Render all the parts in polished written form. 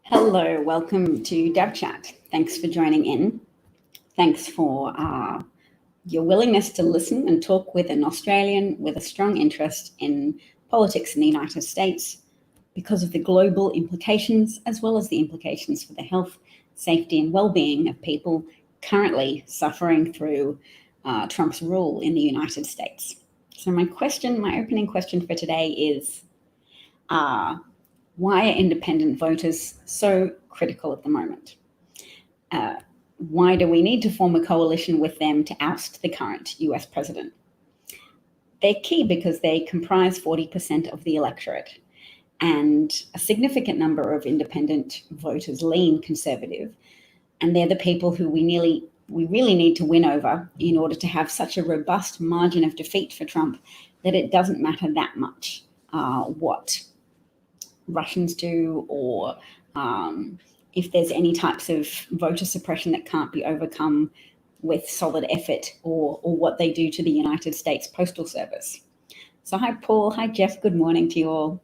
Hello, welcome to Dev Chat. Thanks for joining in. Thanks for your willingness to listen and talk with an Australian with a strong interest in politics in the United States because of the global implications, as well as the implications for the health, safety, and well-being of people currently suffering through Trump's rule in the United States. So my opening question for today is, why are independent voters so critical at the moment? Why do we need to form a coalition with them to oust the current US president? They're key because they comprise 40% of the electorate, and a significant number of independent voters lean conservative, and they're the people who we really need to win over in order to have such a robust margin of defeat for Trump that it doesn't matter that much what Russians do, or if there's any types of voter suppression that can't be overcome with solid effort, or what they do to the United States Postal Service. So hi, Paul. Hi, Jeff. Good morning to you all.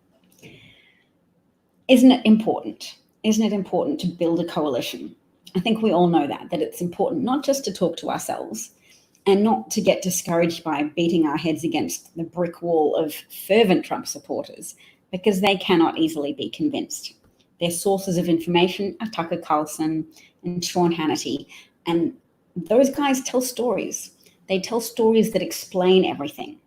Isn't it important? Isn't it important to build a coalition? I think we all know that it's important not just to talk to ourselves and not to get discouraged by beating our heads against the brick wall of fervent Trump supporters, because they cannot easily be convinced. Their sources of information are Tucker Carlson and Sean Hannity, and those guys tell stories. They tell stories that explain everything.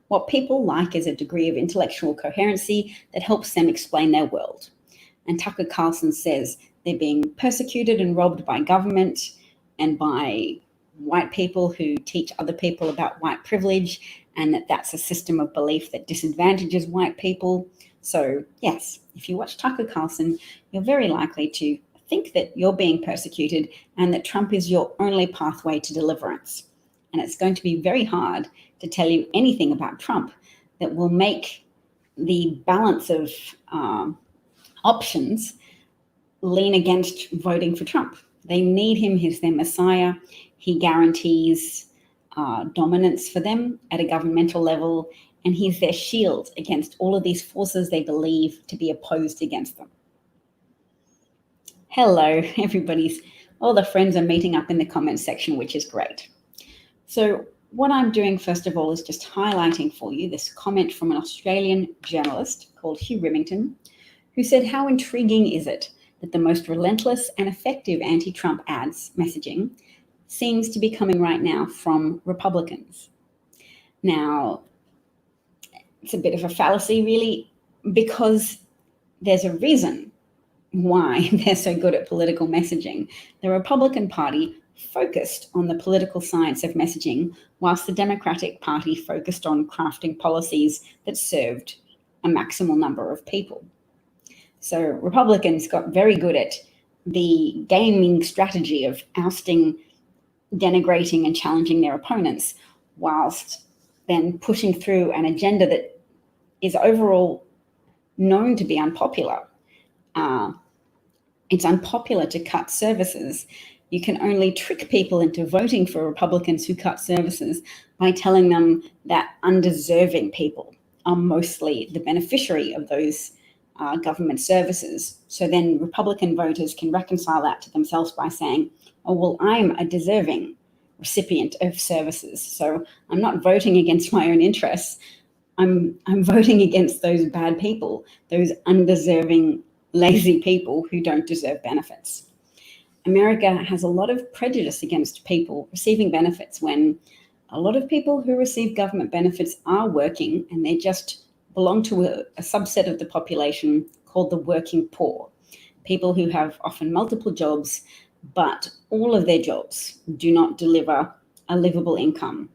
What people like is a degree of intellectual coherency that helps them explain their world. And Tucker Carlson says they're being persecuted and robbed by government and by white people who teach other people about white privilege, and that's a system of belief that disadvantages white people. So yes, if you watch Tucker Carlson, you're very likely to think that you're being persecuted and that Trump is your only pathway to deliverance. And it's going to be very hard to tell you anything about Trump that will make the balance of options lean against voting for Trump. They need him. He's their messiah. He guarantees dominance for them at a governmental level, and he's their shield against all of these forces they believe to be opposed against them. Hello, all the friends are meeting up in the comments section, which is great. So what I'm doing, first of all, is just highlighting for you this comment from an Australian journalist called Hugh Remington, who said, how intriguing is it that the most relentless and effective anti-Trump ads messaging seems to be coming right now from Republicans? Now, it's a bit of a fallacy, really, because there's a reason why they're so good at political messaging. The Republican Party focused on the political science of messaging, whilst the Democratic Party focused on crafting policies that served a maximal number of people. So Republicans got very good at the gaming strategy of ousting, denigrating, and challenging their opponents, whilst then pushing through an agenda that is overall known to be unpopular. It's unpopular to cut services. You can only trick people into voting for Republicans who cut services by telling them that undeserving people are mostly the beneficiary of those government services. So then Republican voters can reconcile that to themselves by saying, oh, well, I'm a deserving recipient of services, so I'm not voting against my own interests. I'm voting against those bad people, those undeserving, lazy people who don't deserve benefits. America has a lot of prejudice against people receiving benefits, when a lot of people who receive government benefits are working, and they just belong to a subset of the population called the working poor, people who have often multiple jobs, but all of their jobs do not deliver a livable income.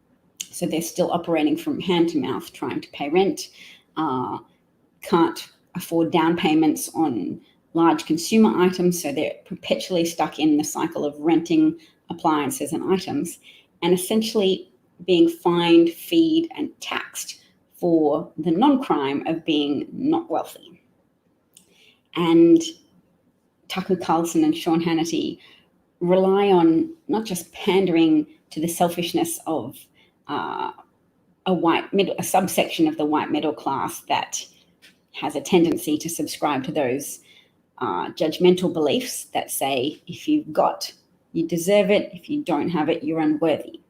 So they're still operating from hand to mouth, trying to pay rent, can't afford down payments on large consumer items, so they're perpetually stuck in the cycle of renting appliances and items, and essentially being fined, feed, and taxed for the non-crime of being not wealthy. And Tucker Carlson and Sean Hannity rely on not just pandering to the selfishness of a subsection of the white middle class that has a tendency to subscribe to those judgmental beliefs that say if you've got, you deserve it. If you don't have it, you're unworthy.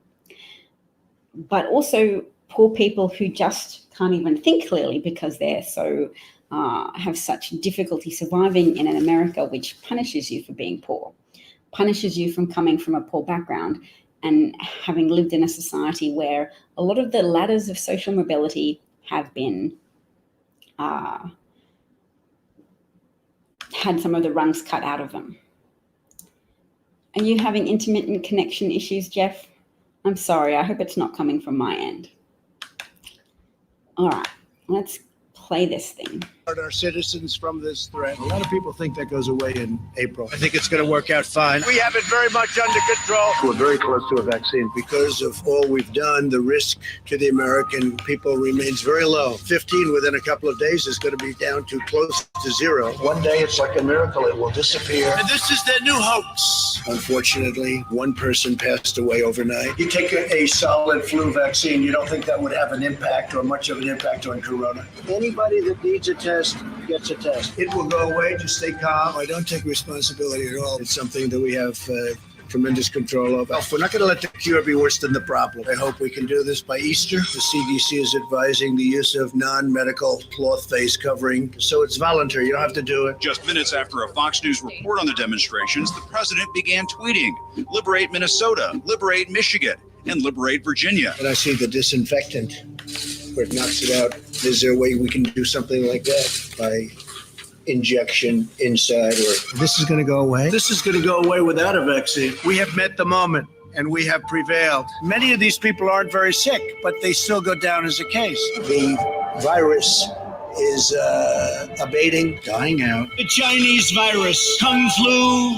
But also poor people who just can't even think clearly because they're so have such difficulty surviving in an America which punishes you for being poor, punishes you from coming from a poor background and having lived in a society where a lot of the ladders of social mobility have been had some of the rungs cut out of them. Are you having intermittent connection issues, Jeff? I'm sorry, I hope it's not coming from my end. All right, let's play this thing. Our citizens from this threat. A lot of people think that goes away in April. I think it's going to work out fine. We have it very much under control. We're very close to a vaccine. Because of all we've done, the risk to the American people remains very low. 15 within a couple of days is going to be down to close to zero. One day it's like a miracle. It will disappear. And this is their new hoax. Unfortunately, one person passed away overnight. You take a solid flu vaccine, you don't think that would have an impact or much of an impact on corona. Anybody that needs a test gets a test. It will go away. Just stay calm. I don't take responsibility at all. It's something that we have tremendous control over. We're not going to let the cure be worse than the problem. I hope we can do this by Easter. The CDC is advising the use of non-medical cloth face covering, so it's voluntary. You don't have to do it. Just minutes after a Fox News report on the demonstrations, the president began tweeting, "Liberate Minnesota, liberate Michigan, and liberate Virginia." And I see the disinfectant where it knocks it out. Is there a way we can do something like that by injection inside? Or this is going to go away? This is going to go away without a vaccine. We have met the moment and we have prevailed. Many of these people aren't very sick, but they still go down as a case. The virus is abating, dying out. The Chinese virus, Kung Flu,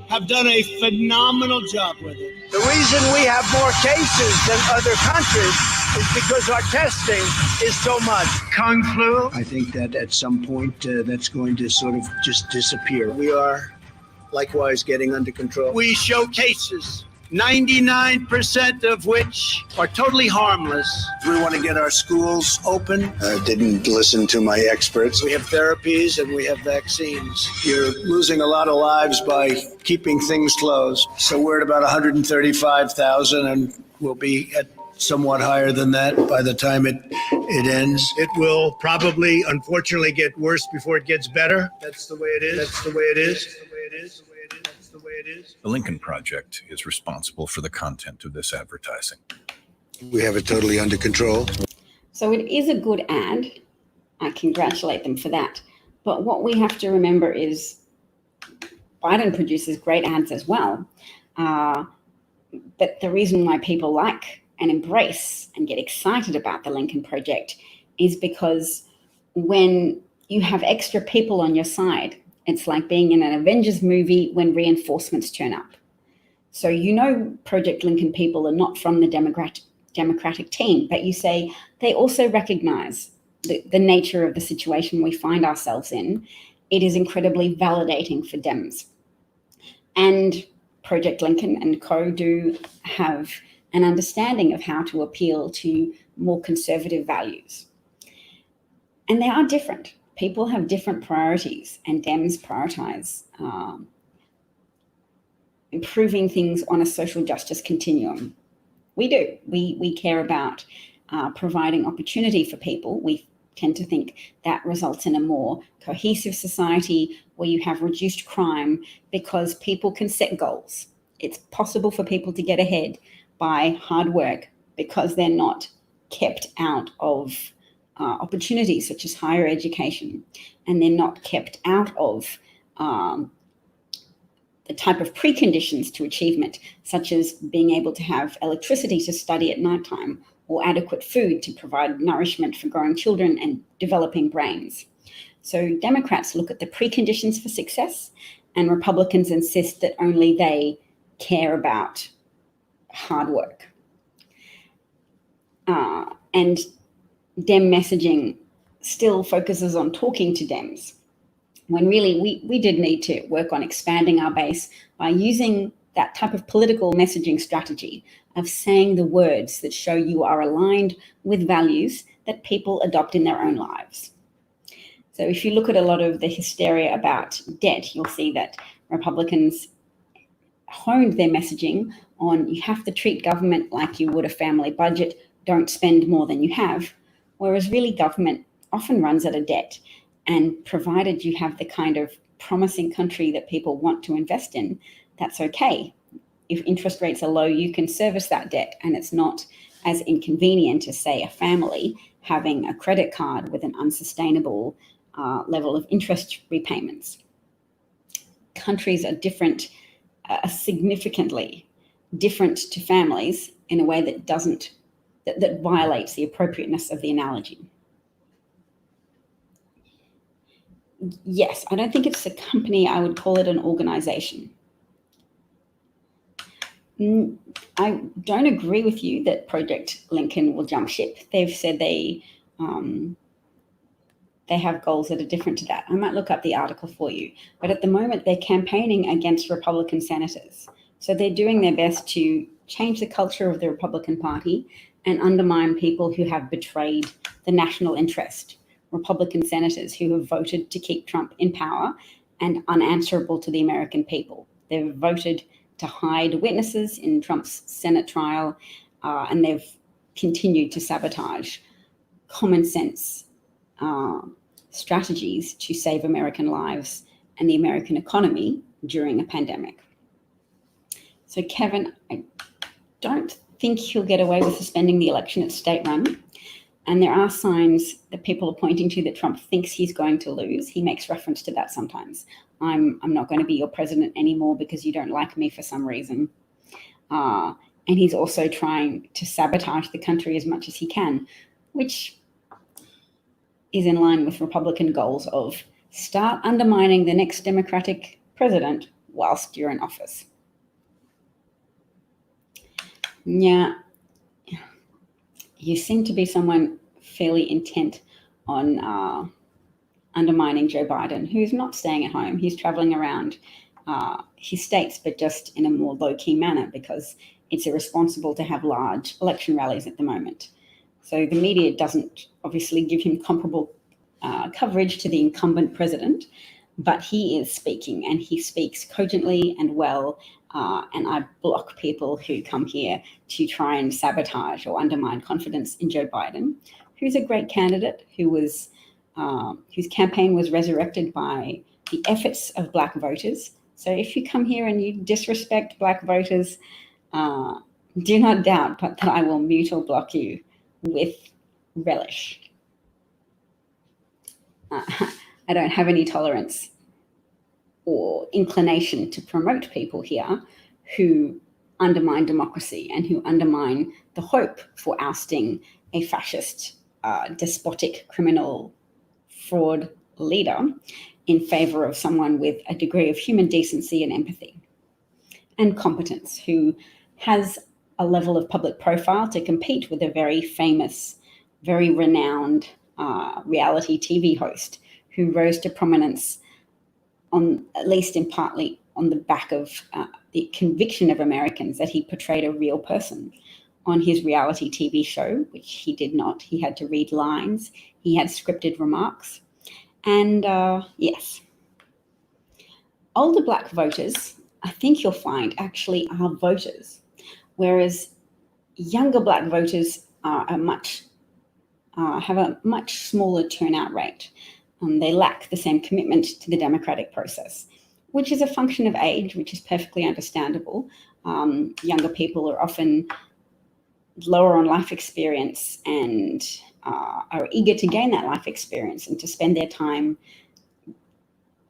have done a phenomenal job with it. The reason we have more cases than other countries is because our testing is so much. Kung Flu, I think that at some point that's going to sort of just disappear. We are likewise getting under control. We show cases, 99% of which are totally harmless. We want to get our schools open. I didn't listen to my experts. We have therapies and we have vaccines. You're losing a lot of lives by keeping things closed. So we're at about 135,000 and we'll be at somewhat higher than that by the time it ends. It will probably, unfortunately, get worse before it gets better. That's the way it is. That's the way it is. That's the way it is. That's the way it is. The Lincoln Project is responsible for the content of this advertising. We have it totally under control. So it is a good ad. I congratulate them for that. But what we have to remember is Biden produces great ads as well. But the reason why people like and embrace and get excited about the Lincoln Project is because when you have extra people on your side, it's like being in an Avengers movie when reinforcements turn up. So you know Project Lincoln people are not from the Democratic team, but you say they also recognize the nature of the situation we find ourselves in. It is incredibly validating for Dems. And Project Lincoln and co do have an understanding of how to appeal to more conservative values. And they are different. People have different priorities, and Dems prioritize improving things on a social justice continuum. We do. We care about providing opportunity for people. We tend to think that results in a more cohesive society where you have reduced crime because people can set goals. It's possible for people to get ahead by hard work because they're not kept out of opportunities such as higher education, and they're not kept out of the type of preconditions to achievement, such as being able to have electricity to study at nighttime or adequate food to provide nourishment for growing children and developing brains. So Democrats look at the preconditions for success, and Republicans insist that only they care about hard work. And Dem messaging still focuses on talking to Dems, when really we did need to work on expanding our base by using that type of political messaging strategy of saying the words that show you are aligned with values that people adopt in their own lives. So if you look at a lot of the hysteria about debt, you'll see that Republicans honed their messaging on you have to treat government like you would a family budget, don't spend more than you have, whereas really government often runs at a debt. And provided you have the kind of promising country that people want to invest in, that's okay. If interest rates are low, you can service that debt, and it's not as inconvenient as, say, a family having a credit card with an unsustainable level of interest repayments. Countries are different, significantly different to families in a way that violates the appropriateness of the analogy. Yes, I don't think it's a company. I would call it an organization. I don't agree with you that Project Lincoln will jump ship. They've said they have goals that are different to that. I might look up the article for you. But at the moment, they're campaigning against Republican senators. So they're doing their best to change the culture of the Republican Party and undermine people who have betrayed the national interest. Republican senators who have voted to keep Trump in power and unanswerable to the American people. They've voted to hide witnesses in Trump's Senate trial, and they've continued to sabotage common sense strategies to save American lives and the American economy during a pandemic. So, Kevin, I don't think he'll get away with suspending the election. It's state-run. And there are signs that people are pointing to that Trump thinks he's going to lose. He makes reference to that sometimes. I'm not going to be your president anymore because you don't like me for some reason. And he's also trying to sabotage the country as much as he can, which is in line with Republican goals of start undermining the next Democratic president whilst you're in office. Yeah. You seem to be someone fairly intent on undermining Joe Biden, who's not staying at home. He's traveling around his states, but just in a more low-key manner because it's irresponsible to have large election rallies at the moment. So the media doesn't obviously give him comparable coverage to the incumbent president, but he is speaking, and he speaks cogently and well. And I block people who come here to try and sabotage or undermine confidence in Joe Biden, who's a great candidate, whose campaign was resurrected by the efforts of Black voters. So if you come here and you disrespect Black voters, do not doubt but that I will mute or block you with relish. I don't have any tolerance or inclination to promote people here who undermine democracy and who undermine the hope for ousting a fascist, despotic, criminal, fraud leader in favor of someone with a degree of human decency and empathy and competence, who has a level of public profile to compete with a very famous, very renowned reality TV host who rose to prominence on, at least in partly, on the back of the conviction of Americans that he portrayed a real person on his reality TV show, which he did not. He had to read lines. He had scripted remarks. And yes, older Black voters, I think you'll find, actually are voters, whereas younger Black voters are have a much smaller turnout rate. They lack the same commitment to the democratic process, which is a function of age, which is perfectly understandable. Younger people are often lower on life experience and are eager to gain that life experience and to spend their time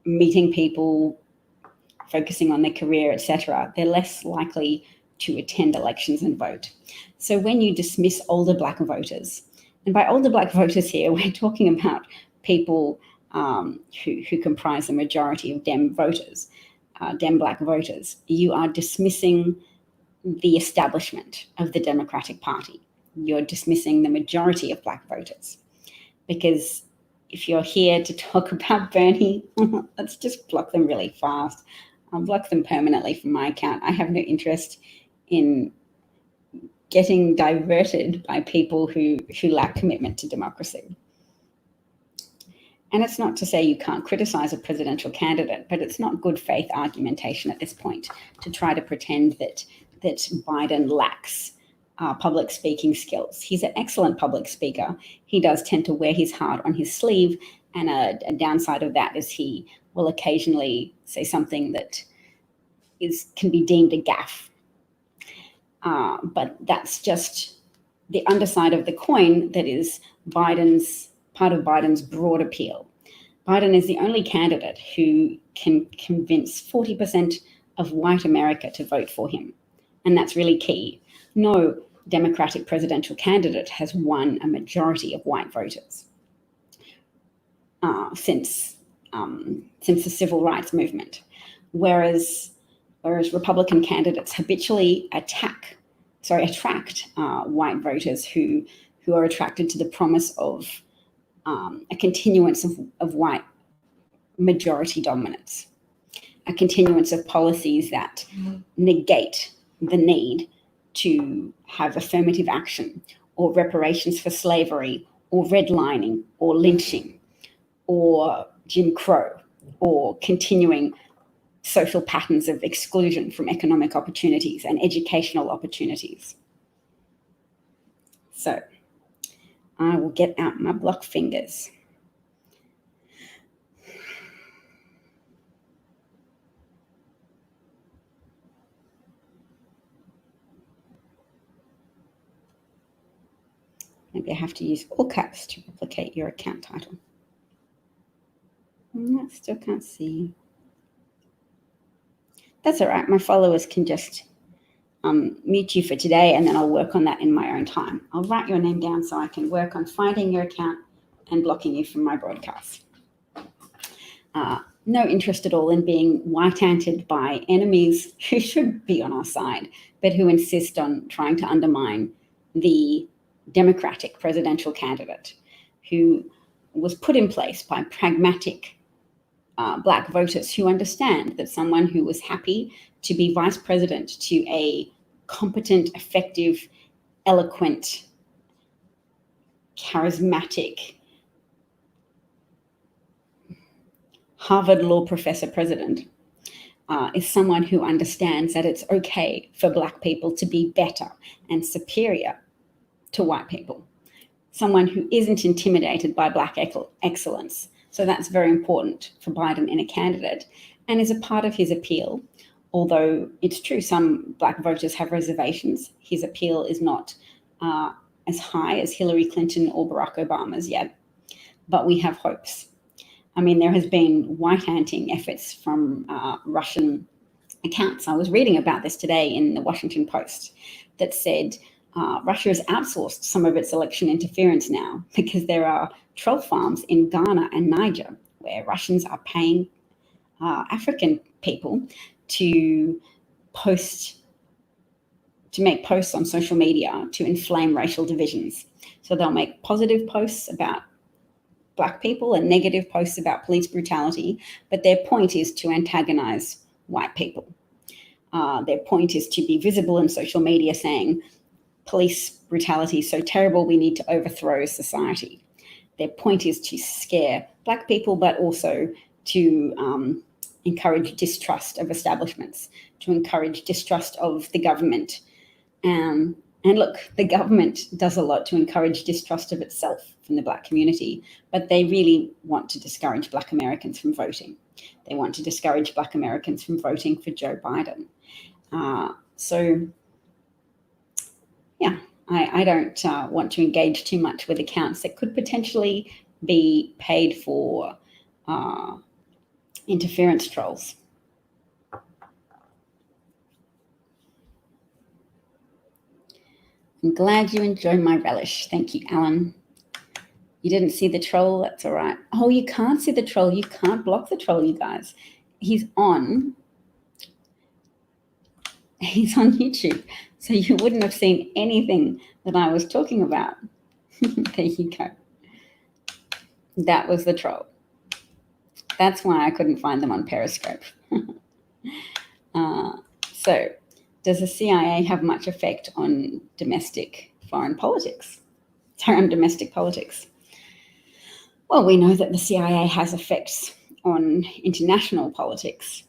meeting people, focusing on their career, etc. They're less likely to attend elections and vote. So when you dismiss older Black voters, and by older Black voters here, we're talking about people who comprise the majority of Dem voters, Dem Black voters, you are dismissing the establishment of the Democratic Party. You're dismissing the majority of Black voters. Because if you're here to talk about Bernie, let's just block them really fast. I'll block them permanently from my account. I have no interest in getting diverted by people who lack commitment to democracy. And it's not to say you can't criticize a presidential candidate, but it's not good faith argumentation at this point to try to pretend that Biden lacks public speaking skills. He's an excellent public speaker. He does tend to wear his heart on his sleeve, and a downside of that is he will occasionally say something that can be deemed a gaffe. But that's just the underside of the coin that is part of Biden's broad appeal. Biden is the only candidate who can convince 40% of white America to vote for him. And that's really key. No Democratic presidential candidate has won a majority of white voters since the civil rights movement, whereas Republican candidates habitually attract white voters who are attracted to the promise of a continuance of white majority dominance, a continuance of policies that negate the need to have affirmative action or reparations for slavery or redlining or lynching or Jim Crow or continuing social patterns of exclusion from economic opportunities and educational opportunities. So I will get out my block fingers. Maybe I have to use all caps to replicate your account title. I still can't see. That's all right. My followers can just mute you for today, and then I'll work on that in my own time. I'll write your name down so I can work on finding your account and blocking you from my broadcast. No interest at all in being white-anted by enemies who should be on our side, but who insist on trying to undermine the Democratic presidential candidate who was put in place by pragmatic Black voters who understand that someone who was happy to be vice president to a competent, effective, eloquent, charismatic Harvard law professor president is someone who understands that it's okay for Black people to be better and superior to white people, someone who isn't intimidated by Black excellence. So that's very important for Biden in a candidate and is a part of his appeal. Although it's true, some Black voters have reservations. His appeal is not as high as Hillary Clinton or Barack Obama's yet, but we have hopes. I mean, there has been white-anting efforts from Russian accounts. I was reading about this today in the Washington Post that said Russia has outsourced some of its election interference now because there are troll farms in Ghana and Niger where Russians are paying African people to make posts on social media to inflame racial divisions. So they'll make positive posts about Black people and negative posts about police brutality, but their point is to antagonize white people. Their point is to be visible in social media saying, police brutality is so terrible, we need to overthrow society. Their point is to scare Black people, but also to encourage distrust of establishments, to encourage distrust of the government. And look, the government does a lot to encourage distrust of itself from the Black community, but they really want to discourage Black Americans from voting. They want to discourage Black Americans from voting for Joe Biden. I don't want to engage too much with accounts that could potentially be paid for interference trolls. I'm glad you enjoyed my relish. Thank you, Alan. You didn't see the troll? That's all right. Oh, you can't see the troll. You can't block the troll, you guys. He's on YouTube. So you wouldn't have seen anything that I was talking about. There you go. That was the troll. That's why I couldn't find them on Periscope. So does the CIA have much effect on domestic politics? Well, we know that the CIA has effects on international politics.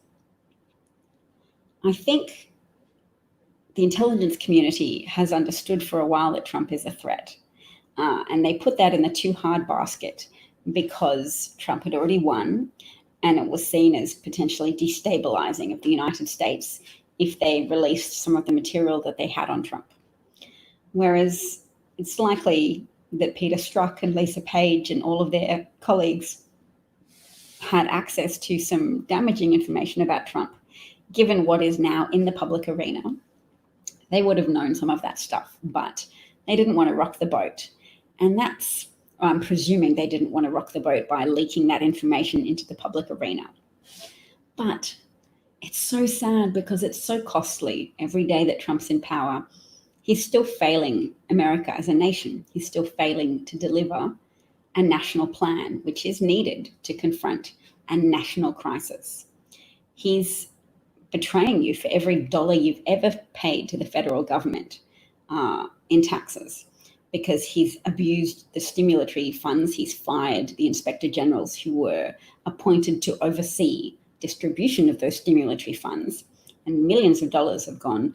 I think the intelligence community has understood for a while that Trump is a threat. And they put that in the too hard basket because Trump had already won, and it was seen as potentially destabilizing of the United States if they released some of the material that they had on Trump. Whereas it's likely that Peter Strzok and Lisa Page and all of their colleagues had access to some damaging information about Trump. Given what is now in the public arena, they would have known some of that stuff, but they didn't want to rock the boat. And I'm presuming they didn't want to rock the boat by leaking that information into the public arena. But it's so sad because it's so costly. Every day that Trump's in power, he's still failing America as a nation. He's still failing to deliver a national plan, which is needed to confront a national crisis. He's betraying you for every dollar you've ever paid to the federal government in taxes, because he's abused the stimulatory funds. He's fired the inspector generals who were appointed to oversee distribution of those stimulatory funds, and millions of dollars have gone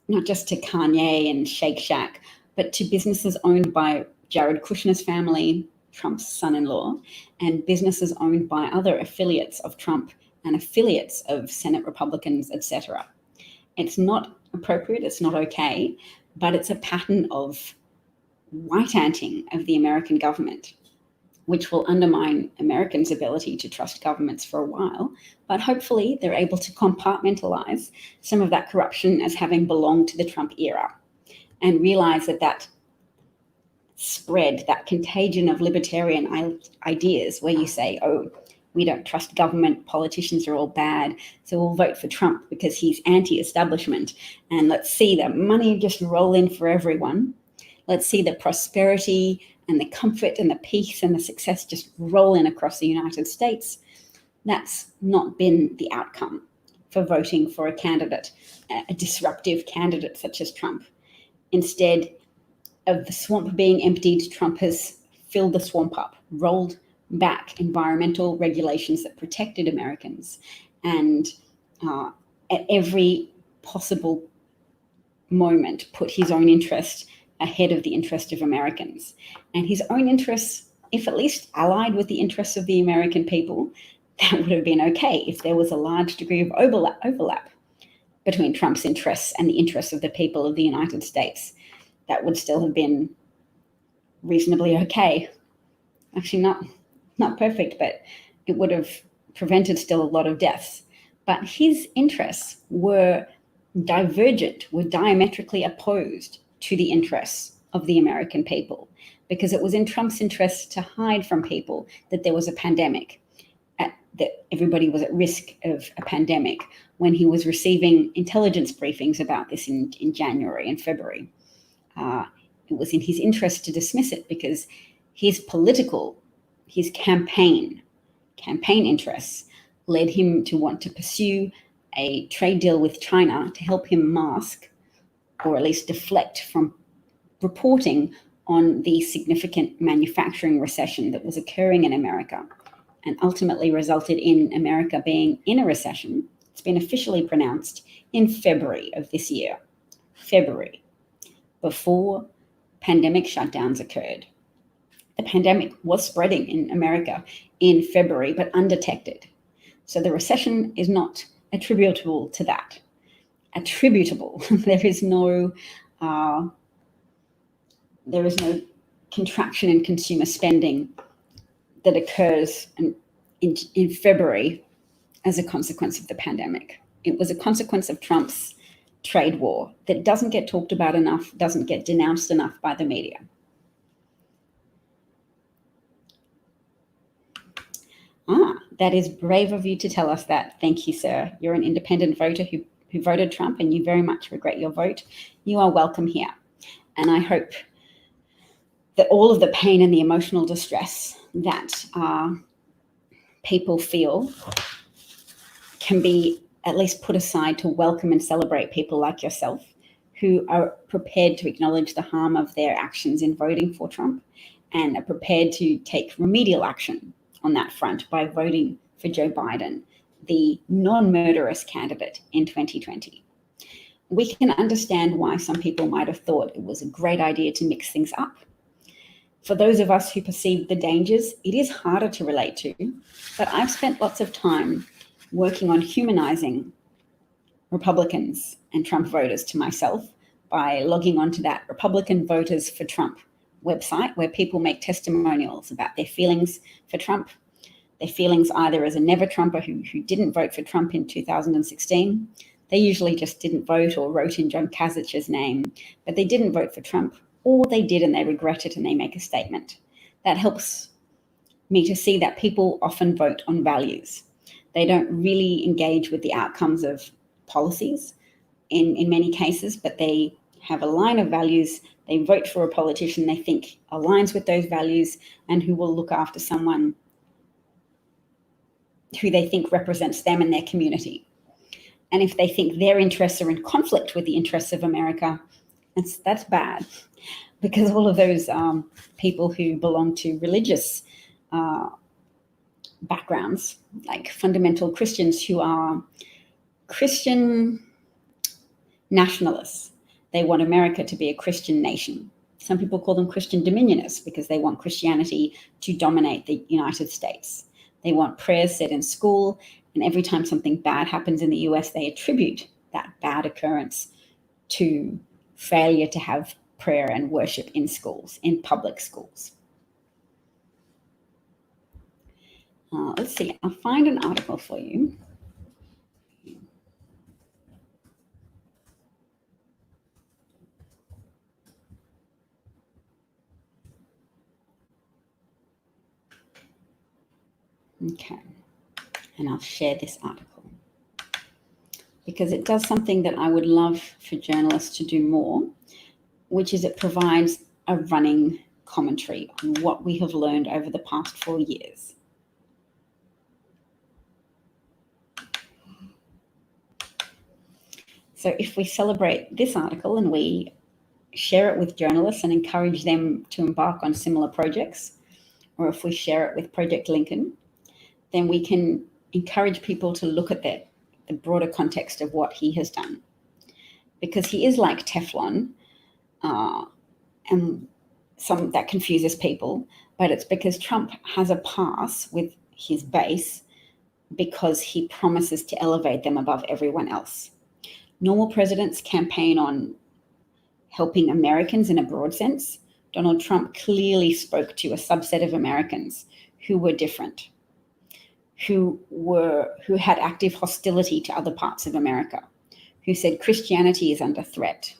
not just to Kanye and Shake Shack, but to businesses owned by Jared Kushner's family, Trump's son-in-law, and businesses owned by other affiliates of Trump and affiliates of Senate Republicans, etc. It's not appropriate, it's not okay, but it's a pattern of white-anting of the American government, which will undermine Americans' ability to trust governments for a while. But hopefully they're able to compartmentalize some of that corruption as having belonged to the Trump era and realize that spread, that contagion of libertarian ideas where you say, oh, we don't trust government, politicians are all bad, so we'll vote for Trump because he's anti-establishment, and let's see the money just roll in for everyone. Let's see the prosperity and the comfort and the peace and the success just roll in across the United States. That's not been the outcome for voting for a candidate, a disruptive candidate such as Trump. Instead of the swamp being emptied, Trump has filled the swamp up, rolled back environmental regulations that protected Americans, and at every possible moment put his own interest ahead of the interest of Americans. And his own interests, if at least allied with the interests of the American people, that would have been okay if there was a large degree of overlap between Trump's interests and the interests of the people of the United States. That would still have been reasonably okay. Actually, not perfect, but it would have prevented still a lot of deaths. But his interests were divergent, were diametrically opposed to the interests of the American people, because it was in Trump's interest to hide from people that there was a pandemic, that everybody was at risk of a pandemic, when he was receiving intelligence briefings about this in January and February. It was in his interest to dismiss it because his campaign interests led him to want to pursue a trade deal with China to help him mask, or at least deflect from reporting on the significant manufacturing recession that was occurring in America, and ultimately resulted in America being in a recession. It's been officially pronounced in February of this year. February, before pandemic shutdowns occurred. The pandemic was spreading in America in February, but undetected. So the recession is not attributable to that. There is no contraction in consumer spending that occurs in February as a consequence of the pandemic. It was a consequence of Trump's trade war that doesn't get talked about enough, doesn't get denounced enough by the media. That is brave of you to tell us that. Thank you, sir. You're an independent voter who voted Trump, and you very much regret your vote. You are welcome here. And I hope that all of the pain and the emotional distress that people feel can be at least put aside to welcome and celebrate people like yourself who are prepared to acknowledge the harm of their actions in voting for Trump and are prepared to take remedial action on that front by voting for Joe Biden, the non-murderous candidate in 2020. We can understand why some people might have thought it was a great idea to mix things up. For those of us who perceive the dangers, it is harder to relate to, but I've spent lots of time working on humanizing Republicans and Trump voters to myself by logging onto that Republican Voters for Trump website, where people make testimonials about their feelings for Trump, their feelings either as a never-Trumper who didn't vote for Trump in 2016. They usually just didn't vote or wrote in John Kasich's name, but they didn't vote for Trump, or they did and they regret it and they make a statement. That helps me to see that people often vote on values. They don't really engage with the outcomes of policies in many cases, but they have a line of values. They vote for a politician they think aligns with those values and who will look after someone who they think represents them and their community. And if they think their interests are in conflict with the interests of America, that's bad, because all of those people who belong to religious backgrounds, like fundamental Christians who are Christian nationalists, they want America to be a Christian nation. Some people call them Christian dominionists because they want Christianity to dominate the United States. They want prayers said in school, and every time something bad happens in the US, they attribute that bad occurrence to failure to have prayer and worship in schools, in public schools. Let's see, I'll find an article for you. Okay, and I'll share this article because it does something that I would love for journalists to do more, which is it provides a running commentary on what we have learned over the past 4 years. So if we celebrate this article and we share it with journalists and encourage them to embark on similar projects, or if we share it with Project Lincoln, then we can encourage people to look at the broader context of what he has done. Because he is like Teflon, and some that confuses people, but it's because Trump has a pass with his base because he promises to elevate them above everyone else. Normal presidents campaign on helping Americans in a broad sense. Donald Trump clearly spoke to a subset of Americans who were different, who had active hostility to other parts of America, who said Christianity is under threat.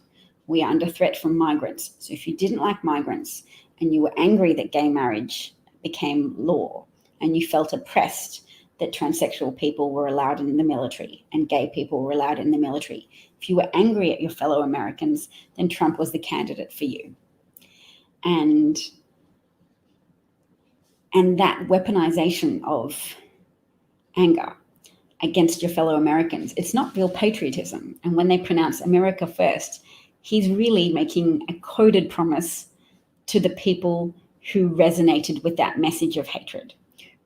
We are under threat from migrants. So if you didn't like migrants and you were angry that gay marriage became law and you felt oppressed that transsexual people were allowed in the military and gay people were allowed in the military, if you were angry at your fellow Americans, then Trump was the candidate for you. And that weaponization of anger against your fellow Americans, it's not real patriotism. And when they pronounce America first, he's really making a coded promise to the people who resonated with that message of hatred,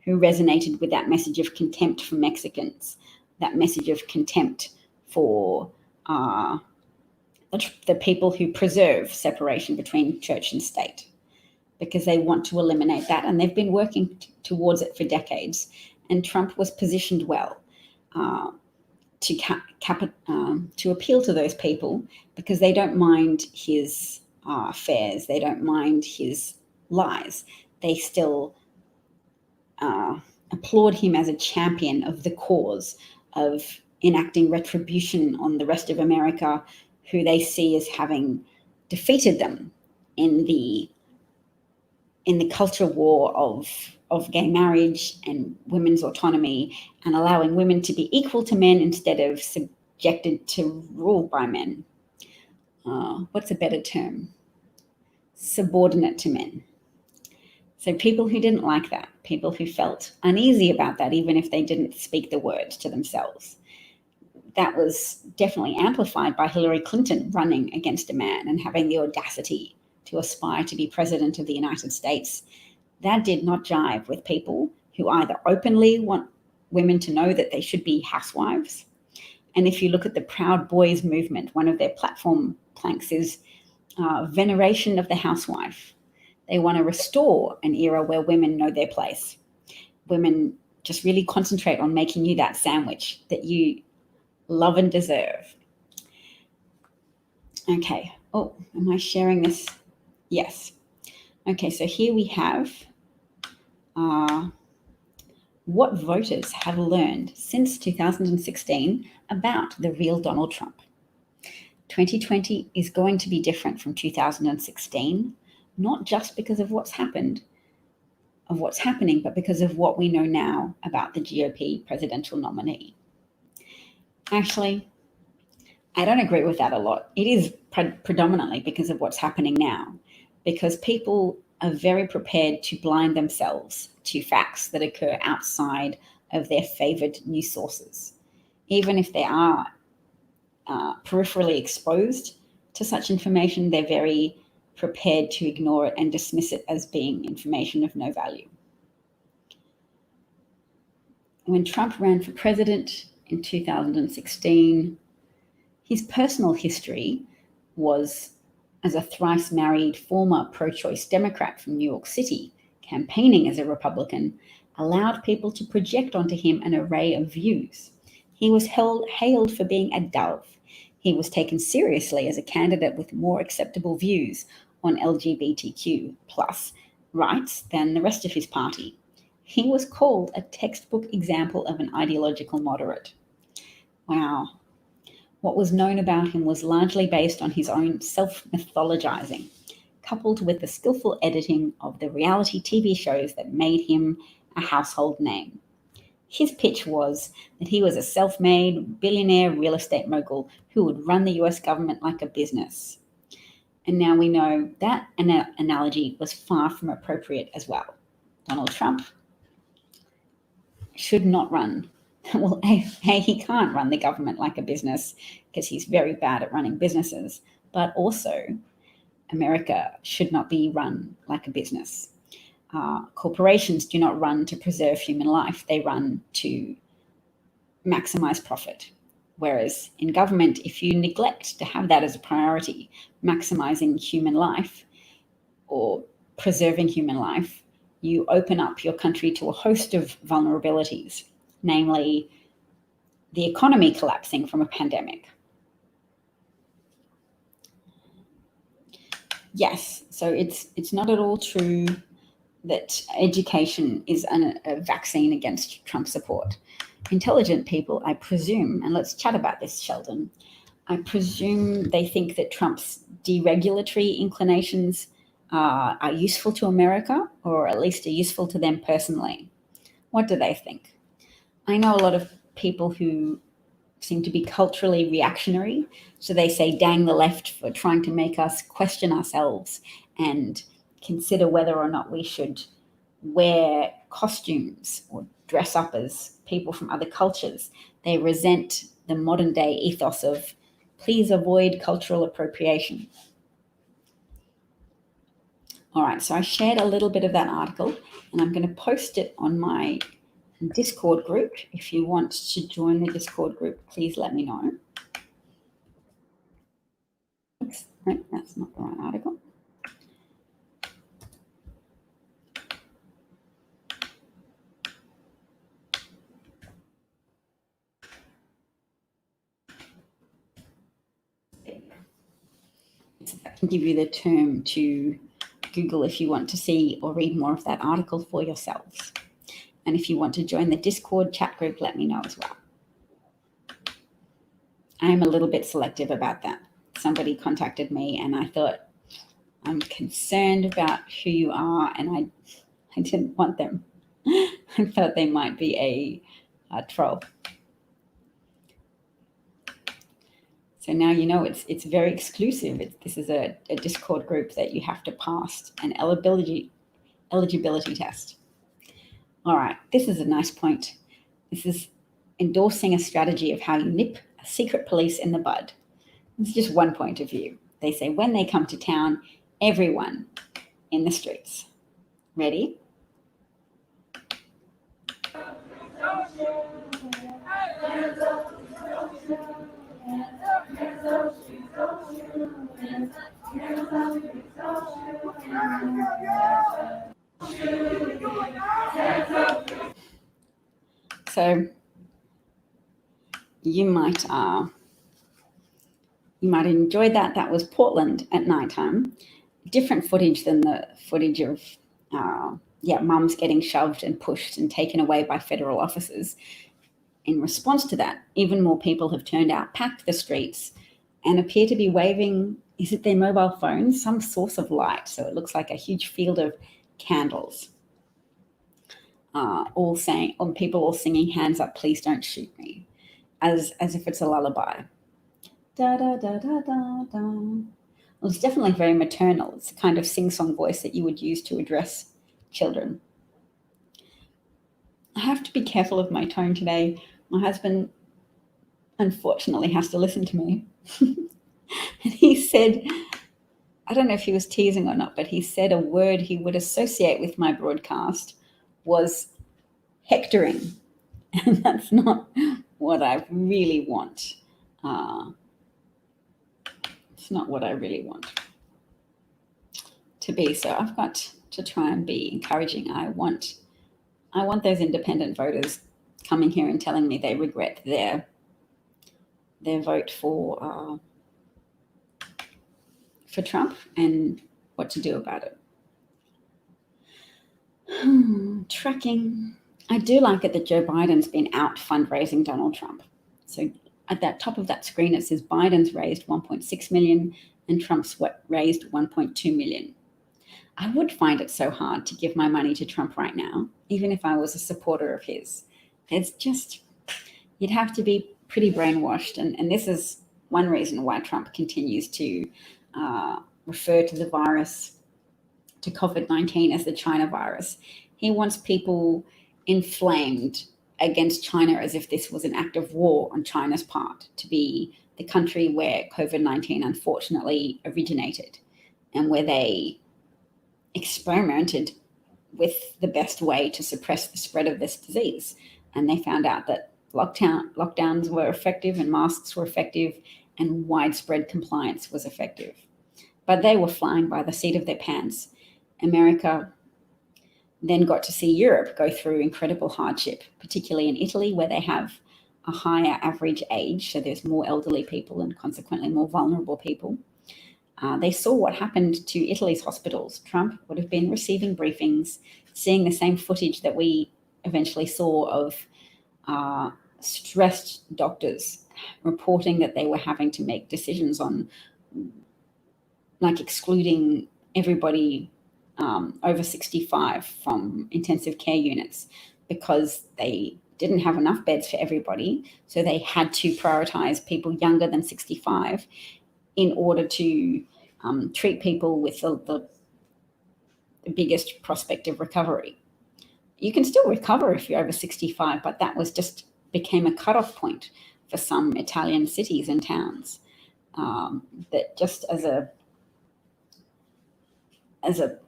who resonated with that message of contempt for Mexicans, that message of contempt for the people who preserve separation between church and state, because they want to eliminate that. And they've been working towards it for decades. And Trump was positioned well to appeal to those people because they don't mind his affairs. They don't mind his lies. They still applaud him as a champion of the cause of enacting retribution on the rest of America, who they see as having defeated them in the culture war of gay marriage and women's autonomy, and allowing women to be equal to men instead of subjected to rule by men. What's a better term? Subordinate to men. So people who didn't like that, people who felt uneasy about that, even if they didn't speak the words to themselves. That was definitely amplified by Hillary Clinton running against a man and having the audacity to aspire to be president of the United States. That did not jive with people who either openly want women to know that they should be housewives. And if you look at the Proud Boys movement, one of their platform planks is veneration of the housewife. They want to restore an era where women know their place. Women just really concentrate on making you that sandwich that you love and deserve. Okay. Oh, am I sharing this? Yes. Okay, so here we have what voters have learned since 2016 about the real Donald Trump. 2020 is going to be different from 2016, not just because of what's happening, but because of what we know now about the GOP presidential nominee. Actually, I don't agree with that a lot. It is predominantly because of what's happening now, because people are very prepared to blind themselves to facts that occur outside of their favored news sources. Even if they are peripherally exposed to such information, they're very prepared to ignore it and dismiss it as being information of no value. When Trump ran for president in 2016, his personal history was as a thrice married former pro-choice Democrat from New York City, campaigning as a Republican, allowed people to project onto him an array of views. He was hailed for being a dove. He was taken seriously as a candidate with more acceptable views on LGBTQ plus rights than the rest of his party. He was called a textbook example of an ideological moderate. Wow. What was known about him was largely based on his own self-mythologizing, coupled with the skillful editing of the reality TV shows that made him a household name. His pitch was that he was a self-made billionaire real estate mogul who would run the US government like a business. And now we know that analogy was far from appropriate as well. Donald Trump should not run. Well, he can't run the government like a business because he's very bad at running businesses, but also America should not be run like a business. Corporations do not run to preserve human life. They run to maximize profit. Whereas in government, if you neglect to have that as a priority, maximizing human life or preserving human life, you open up your country to a host of vulnerabilities, namely the economy collapsing from a pandemic. Yes, so it's not at all true that education is a vaccine against Trump support. Intelligent people, I presume, and let's chat about this, Sheldon, I presume they think that Trump's deregulatory inclinations are useful to America, or at least are useful to them personally. What do they think? I know a lot of people who seem to be culturally reactionary. So they say, dang the left for trying to make us question ourselves and consider whether or not we should wear costumes or dress up as people from other cultures. They resent the modern day ethos of please avoid cultural appropriation. All right, so I shared a little bit of that article and I'm going to post it on my Discord group. If you want to join the Discord group, please let me know. Oops, no, that's not the right article. I can give you the term to Google if you want to see or read more of that article for yourselves. And if you want to join the Discord chat group, let me know as well. I am a little bit selective about that. Somebody contacted me and I thought, I'm concerned about who you are and I didn't want them. I thought they might be a troll. So now you know it's very exclusive. This is a Discord group that you have to pass an eligibility test. All right, this is a nice point. This is endorsing a strategy of how you nip a secret police in the bud. It's just one point of view. They say when they come to town, everyone in the streets. Ready? So you might enjoy that. That was Portland at nighttime. Different footage than the footage of mums getting shoved and pushed and taken away by federal officers. In response to that, even more people have turned out, packed the streets, and appear to be waving, is it their mobile phones? Some source of light. So it looks like a huge field of candles. People all singing, hands up, please don't shoot me, as if it's a lullaby. Da da da da da da. Well, it's definitely very maternal. It's the kind of sing-song voice that you would use to address children. I have to be careful of my tone today. My husband, unfortunately, has to listen to me. And he said, I don't know if he was teasing or not, but he said a word he would associate with my broadcast was hectoring. And that's not what I really want. It's not what I really want to be. So I've got to try and be encouraging. I want those independent voters coming here and telling me they regret their vote for Trump and what to do about it. Tracking. I do like it that Joe Biden's been out fundraising Donald Trump. So at that top of that screen, it says Biden's raised 1.6 million and Trump's raised 1.2 million. I would find it so hard to give my money to Trump right now, even if I was a supporter of his. It's just, you'd have to be pretty brainwashed. And this is one reason why Trump continues to refer to the virus, to COVID-19, as the China virus. He wants people inflamed against China as if this was an act of war on China's part, to be the country where COVID-19 unfortunately originated and where they experimented with the best way to suppress the spread of this disease. And they found out that lockdowns were effective and masks were effective and widespread compliance was effective. But they were flying by the seat of their pants. America then got to see Europe go through incredible hardship, particularly in Italy, where they have a higher average age. So there's more elderly people and consequently more vulnerable people. They saw what happened to Italy's hospitals. Trump would have been receiving briefings, seeing the same footage that we eventually saw of stressed doctors reporting that they were having to make decisions on, like, excluding everybody over 65 from intensive care units because they didn't have enough beds for everybody. So they had to prioritize people younger than 65 in order to treat people with the biggest prospect of recovery. You can still recover if you're over 65, but that became a cutoff point for some Italian cities and towns. That just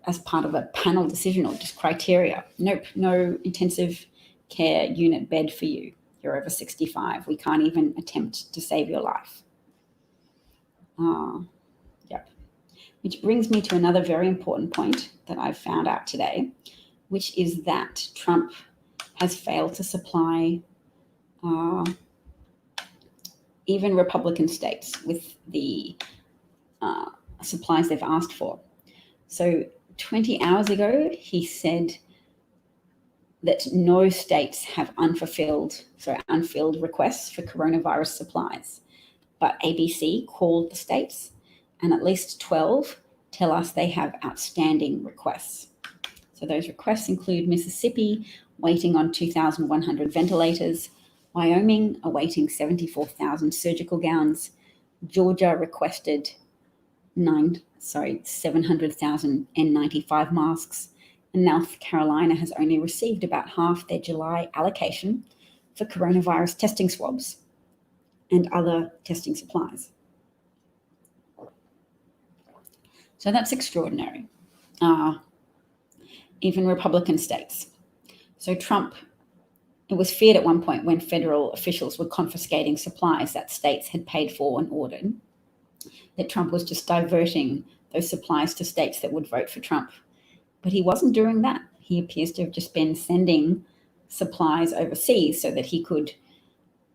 as part of a panel decision or just criteria. Nope, no intensive care unit bed for you. You're over 65. We can't even attempt to save your life. Yep. Which brings me to another very important point that I've found out today, which is that Trump has failed to supply even Republican states with the supplies they've asked for. So 20 hours ago, he said that no states have unfilled requests for coronavirus supplies. But ABC called the states, and at least 12 tell us they have outstanding requests. So those requests include Mississippi waiting on 2,100 ventilators, Wyoming awaiting 74,000 surgical gowns, Georgia requested 700,000 N95 masks, and North Carolina has only received about half their July allocation for coronavirus testing swabs and other testing supplies. So that's extraordinary. Even Republican states. So Trump, it was feared at one point when federal officials were confiscating supplies that states had paid for and ordered, that Trump was just diverting those supplies to states that would vote for Trump. But he wasn't doing that. He appears to have just been sending supplies overseas so that he could,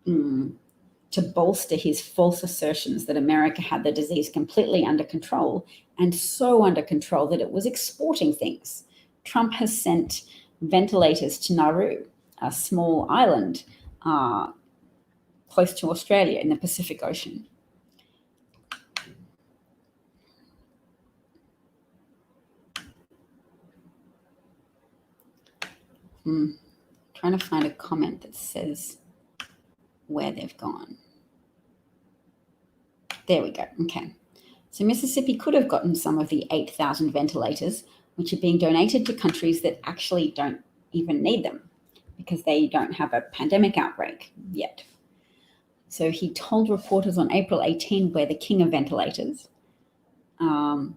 to bolster his false assertions that America had the disease completely under control, and so under control that it was exporting things. Trump has sent ventilators to Nauru, a small island close to Australia in the Pacific Ocean. Trying to find a comment that says where they've gone. There we go. Okay. So Mississippi could have gotten some of the 8,000 ventilators, which are being donated to countries that actually don't even need them because they don't have a pandemic outbreak yet. So he told reporters on April 18 we're the king of ventilators. And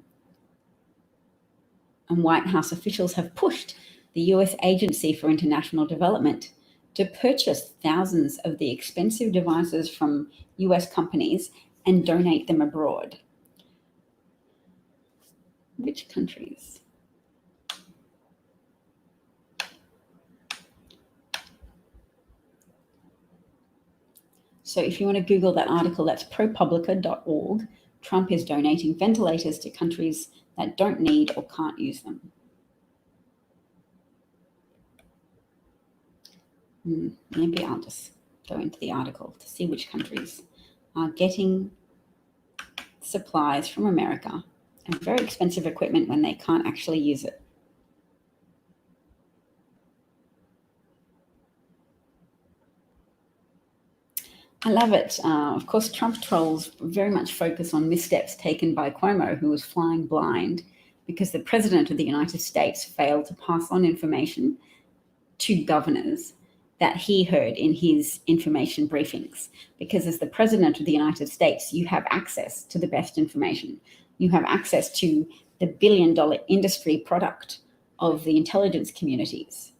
White House officials have pushed the U.S. Agency for International Development to purchase thousands of the expensive devices from U.S. companies and donate them abroad. Which countries? So if you want to Google that article, that's propublica.org. Trump is donating ventilators to countries that don't need or can't use them. Maybe I'll just go into the article to see which countries are getting supplies from America and very expensive equipment when they can't actually use it. I love it. Of course, Trump trolls very much focus on missteps taken by Cuomo, who was flying blind because the president of the United States failed to pass on information to governors that he heard in his information briefings. Because as the president of the United States, you have access to the best information. You have access to the billion-dollar industry product of the intelligence communities.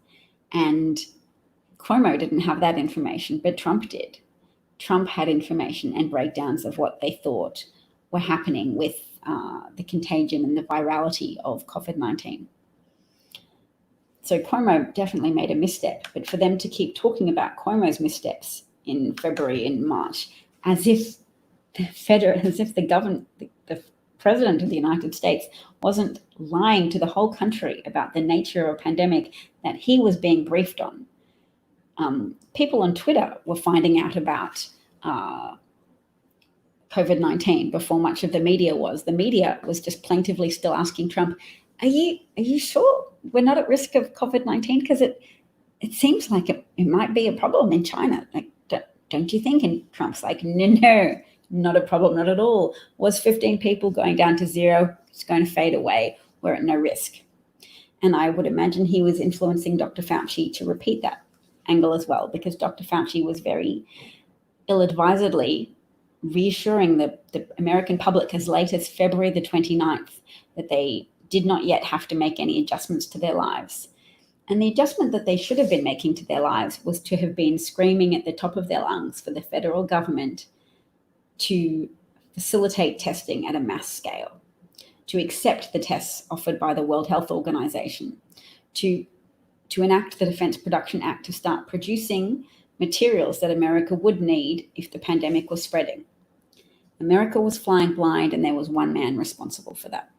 And Cuomo didn't have that information, but Trump did. Trump had information and breakdowns of what they thought were happening with the contagion and the virality of COVID-19. So Cuomo definitely made a misstep, but for them to keep talking about Cuomo's missteps in February and March, as if the president of the United States wasn't lying to the whole country about the nature of a pandemic that he was being briefed on. People on Twitter were finding out about COVID-19 before much of the media was. The media was just plaintively still asking Trump, are you sure we're not at risk of COVID-19? Because it seems like it might be a problem in China. Like, don't you think? And Trump's like, no, not a problem, not at all. Was 15 people going down to zero? It's going to fade away. We're at no risk. And I would imagine he was influencing Dr. Fauci to repeat that angle as well, because Dr. Fauci was very ill-advisedly reassuring the American public as late as February the 29th that they did not yet have to make any adjustments to their lives. And the adjustment that they should have been making to their lives was to have been screaming at the top of their lungs for the federal government to facilitate testing at a mass scale, to accept the tests offered by the World Health Organization, to enact the Defense Production Act to start producing materials that America would need if the pandemic was spreading. America was flying blind, and there was one man responsible for that.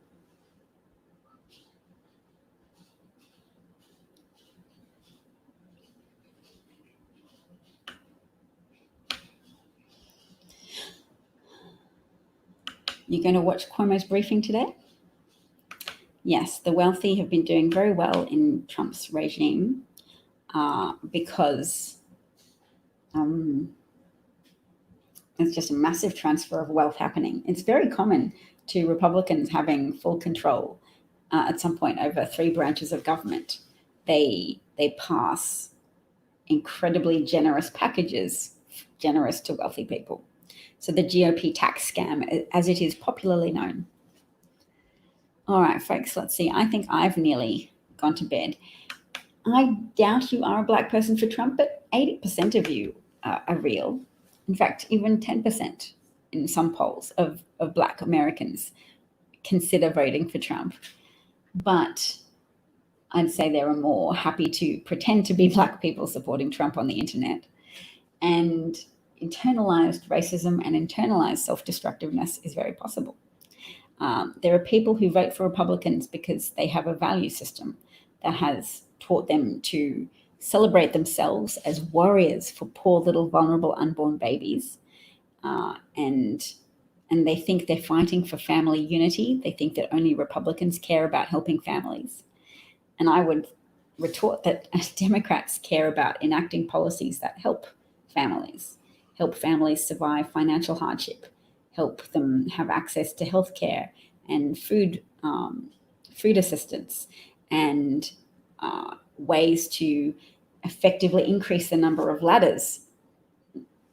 You're going to watch Cuomo's briefing today? Yes, the wealthy have been doing very well in Trump's regime because it's just a massive transfer of wealth happening. It's very common to Republicans having full control at some point over three branches of government. They pass incredibly generous packages, generous to wealthy people. So the GOP tax scam, as it is popularly known. All right, folks, let's see. I think I've nearly gone to bed. I doubt you are a Black person for Trump, but 80% of you are real. In fact, even 10% in some polls of Black Americans consider voting for Trump. But I'd say there are more happy to pretend to be Black people supporting Trump on the internet. And internalized racism and internalized self-destructiveness is very possible. There are people who vote for Republicans because they have a value system that has taught them to celebrate themselves as warriors for poor little vulnerable unborn babies. And they think they're fighting for family unity. They think that only Republicans care about helping families. And I would retort that Democrats care about enacting policies that help families survive financial hardship, help them have access to healthcare and food assistance, and ways to effectively increase the number of ladders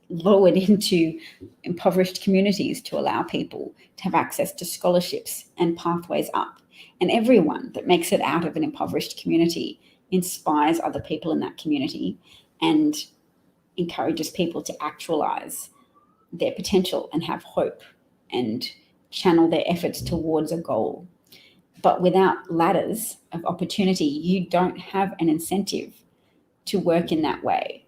lowered into impoverished communities to allow people to have access to scholarships and pathways up. And everyone that makes it out of an impoverished community inspires other people in that community and encourages people to actualize their potential and have hope and channel their efforts towards a goal. But without ladders of opportunity, you don't have an incentive to work in that way.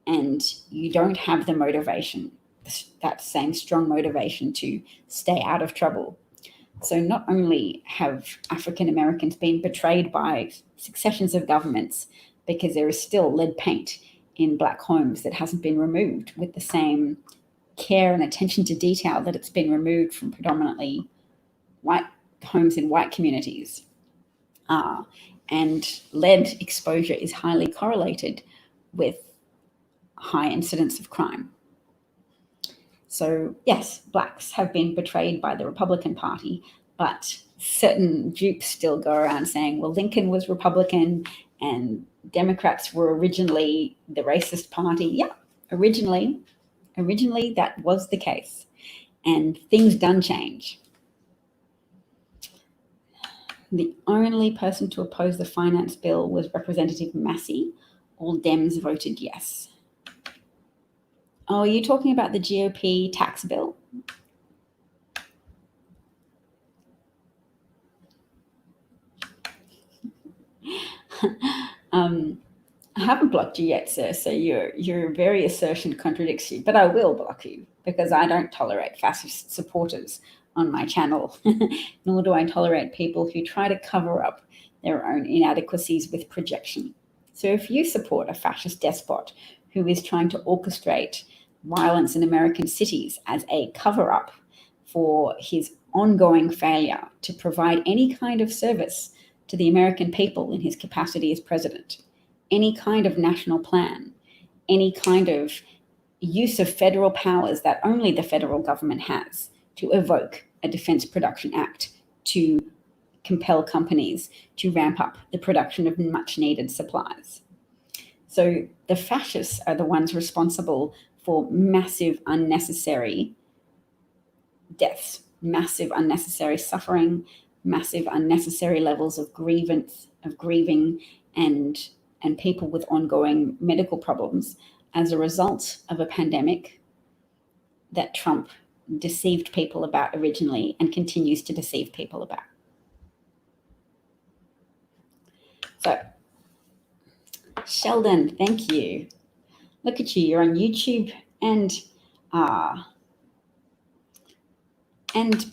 And you don't have the motivation, that same strong motivation to stay out of trouble. So not only have African Americans been betrayed by successions of governments because there is still lead paint in Black homes that hasn't been removed with the same care and attention to detail that it's been removed from predominantly white homes in white communities. And lead exposure is highly correlated with high incidence of crime. So yes, Blacks have been betrayed by the Republican Party, but certain dupes still go around saying, well, Lincoln was Republican and Democrats were originally the racist party. Yeah, originally that was the case. And things done change. The only person to oppose the finance bill was Representative Massey. All Dems voted yes. Oh, are you talking about the GOP tax bill? I haven't blocked you yet, sir, so your very assertion contradicts you, but I will block you because I don't tolerate fascist supporters on my channel, nor do I tolerate people who try to cover up their own inadequacies with projection. So if you support a fascist despot who is trying to orchestrate violence in American cities as a cover-up for his ongoing failure to provide any kind of service to the American people in his capacity as president, any kind of national plan, any kind of use of federal powers that only the federal government has to evoke a Defense Production Act to compel companies to ramp up the production of much-needed supplies. So the fascists are the ones responsible for massive unnecessary deaths, massive unnecessary suffering, massive unnecessary levels of grieving, and people with ongoing medical problems as a result of a pandemic that Trump deceived people about originally and continues to deceive people about. So, Sheldon, thank you. Look at you, you're on YouTube and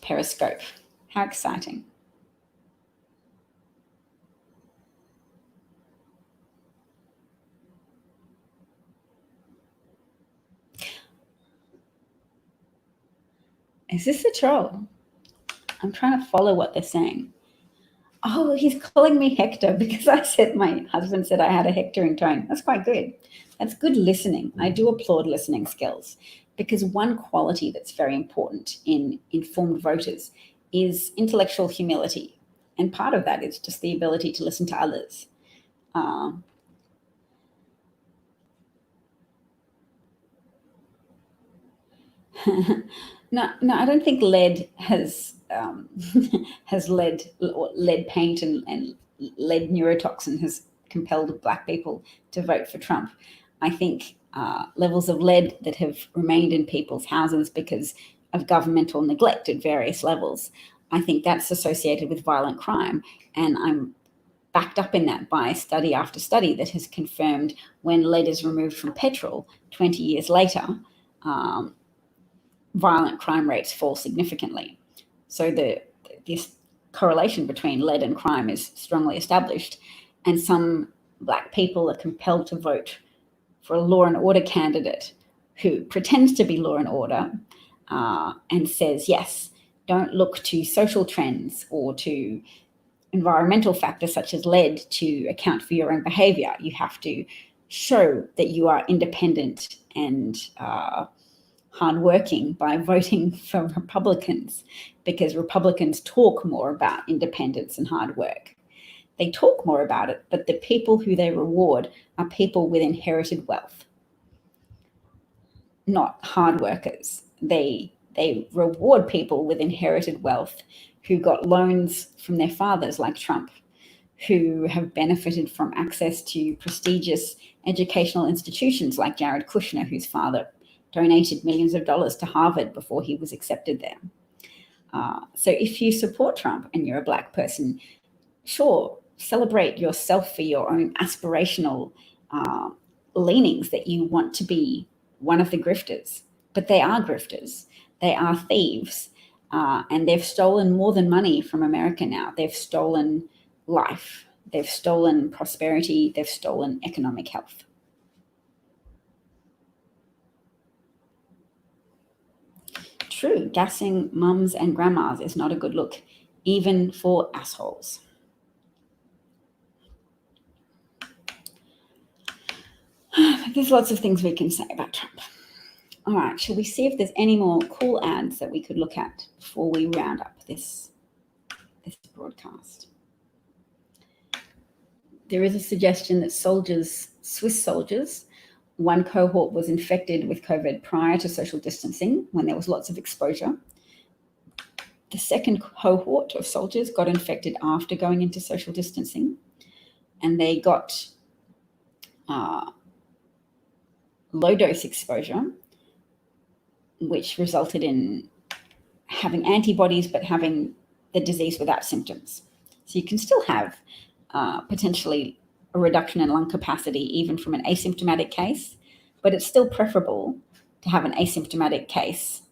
Periscope. How exciting. Is this a troll? I'm trying to follow what they're saying. Oh, he's calling me Hector because I said my husband said I had a hectoring tone. That's quite good. That's good listening. I do applaud listening skills because one quality that's very important in informed voters is intellectual humility. And part of that is just the ability to listen to others. No, I don't think lead has has lead paint and lead neurotoxin has compelled black people to vote for Trump. I think levels of lead that have remained in people's houses because of governmental neglect at various levels, I think that's associated with violent crime. And I'm backed up in that by study after study that has confirmed when lead is removed from petrol 20 years later, violent crime rates fall significantly. So this correlation between lead and crime is strongly established, and some black people are compelled to vote for a law and order candidate who pretends to be law and order and says, yes, don't look to social trends or to environmental factors such as lead to account for your own behavior. You have to show that you are independent and hardworking by voting for Republicans, because Republicans talk more about independence and hard work. They talk more about it, but the people who they reward are people with inherited wealth, not hard workers. They reward people with inherited wealth who got loans from their fathers, like Trump, who have benefited from access to prestigious educational institutions like Jared Kushner, whose father donated millions of dollars to Harvard before he was accepted there. So if you support Trump and you're a black person, sure, celebrate yourself for your own aspirational leanings that you want to be one of the grifters. But they are grifters. They are thieves. And they've stolen more than money from America now. They've stolen life. They've stolen prosperity. They've stolen economic health. True, gassing mums and grandmas is not a good look, even for assholes. There's lots of things we can say about Trump. All right, shall we see if there's any more cool ads that we could look at before we round up this broadcast? There is a suggestion that Swiss soldiers, one cohort was infected with COVID prior to social distancing when there was lots of exposure. The second cohort of soldiers got infected after going into social distancing, and they got low-dose exposure, which resulted in having antibodies but having the disease without symptoms. So you can still have potentially a reduction in lung capacity even from an asymptomatic case, but it's still preferable to have an asymptomatic case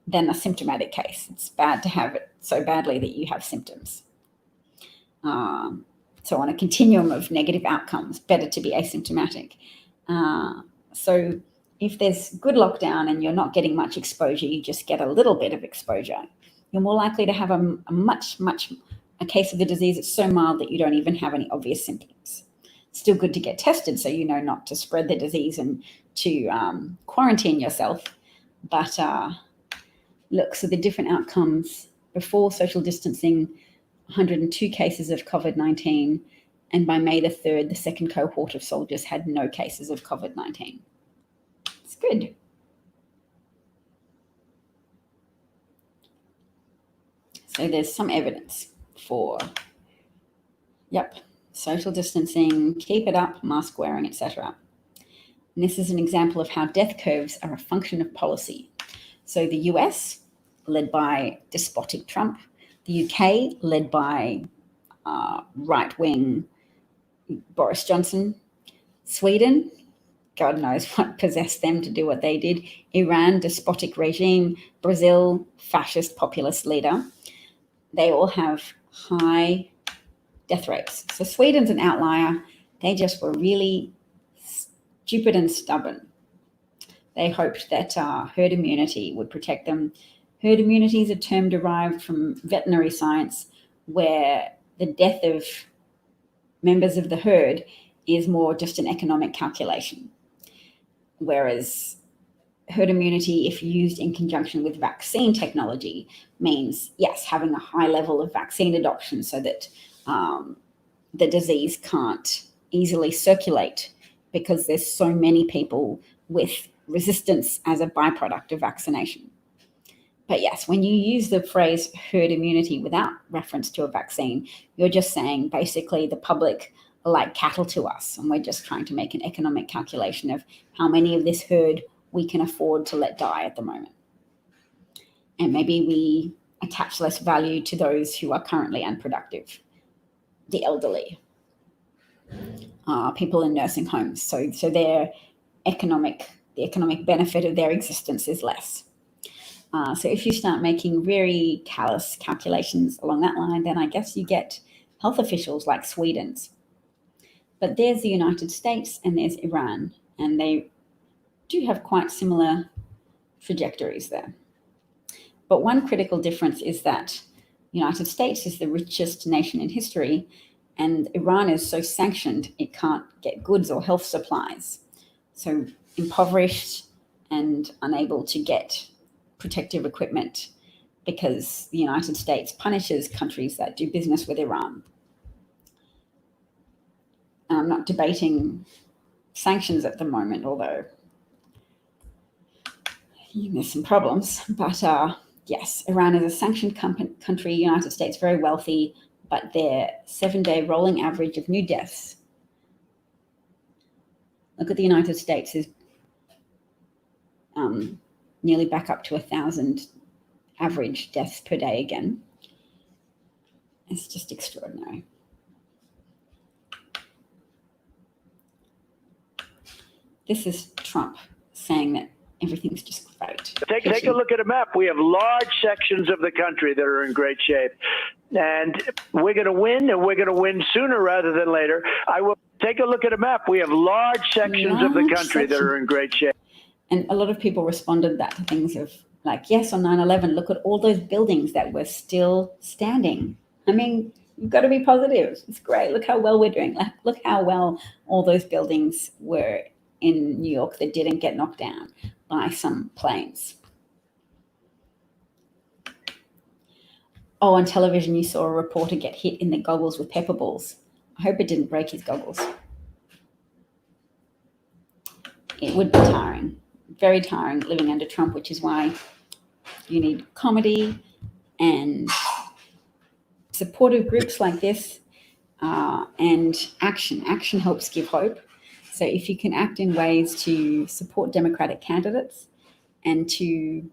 than a symptomatic case. It's bad to have it so badly that you have symptoms. So on a continuum of negative outcomes, better to be asymptomatic. So if there's good lockdown and you're not getting much exposure, you just get a little bit of exposure, you're more likely to have a case of the disease that's so mild that you don't even have any obvious symptoms. It's still good to get tested so you know not to spread the disease and to quarantine yourself. But look, so the different outcomes before social distancing, 102 cases of COVID-19, and by May the 3rd, the second cohort of soldiers had no cases of COVID-19. It's good. So there's some evidence for, social distancing, keep it up, mask wearing, etc. And this is an example of how death curves are a function of policy. So the US, led by despotic Trump, the UK, led by right-wing Boris Johnson, Sweden, God knows what possessed them to do what they did, Iran, despotic regime, Brazil, fascist populist leader. They all have high death rates. So Sweden's an outlier. They just were really stupid and stubborn. They hoped that herd immunity would protect them. Herd immunity is a term derived from veterinary science where the death of members of the herd is more just an economic calculation. Whereas herd immunity, if used in conjunction with vaccine technology, means, yes, having a high level of vaccine adoption so that the disease can't easily circulate because there's so many people with resistance as a byproduct of vaccination. But yes, when you use the phrase herd immunity without reference to a vaccine, you're just saying basically the public are like cattle to us, and we're just trying to make an economic calculation of how many of this herd we can afford to let die at the moment. And maybe we attach less value to those who are currently unproductive, the elderly, people in nursing homes. So the economic benefit of their existence is less. So if you start making very callous calculations along that line, then I guess you get health officials like Sweden's. But there's the United States and there's Iran, and they do have quite similar trajectories there. But one critical difference is that the United States is the richest nation in history, and Iran is so sanctioned it can't get goods or health supplies. So impoverished and unable to get protective equipment because the United States punishes countries that do business with Iran. I'm not debating sanctions at the moment, although there's some problems. But yes, Iran is a sanctioned country, United States very wealthy, but their 7-day rolling average of new deaths. Look at the United States is nearly back up to 1,000 average deaths per day again. It's just extraordinary. This is Trump saying that everything's just great. Take a look at a map. We have large sections of the country that are in great shape. And we're going to win, and we're going to win sooner rather than later. I will take a look at a map. We have large sections of the country that are in great shape. And a lot of people responded that to things of like, yes, on 9/11, look at all those buildings that were still standing. I mean, you've got to be positive. It's great. Look how well we're doing. Look how well all those buildings were in New York that didn't get knocked down by some planes. Oh, on television, you saw a reporter get hit in the goggles with pepper balls. I hope it didn't break his goggles. It would be tiring, very tiring living under Trump, which is why you need comedy and supportive groups like this and action. Action helps give hope. So if you can act in ways to support Democratic candidates and to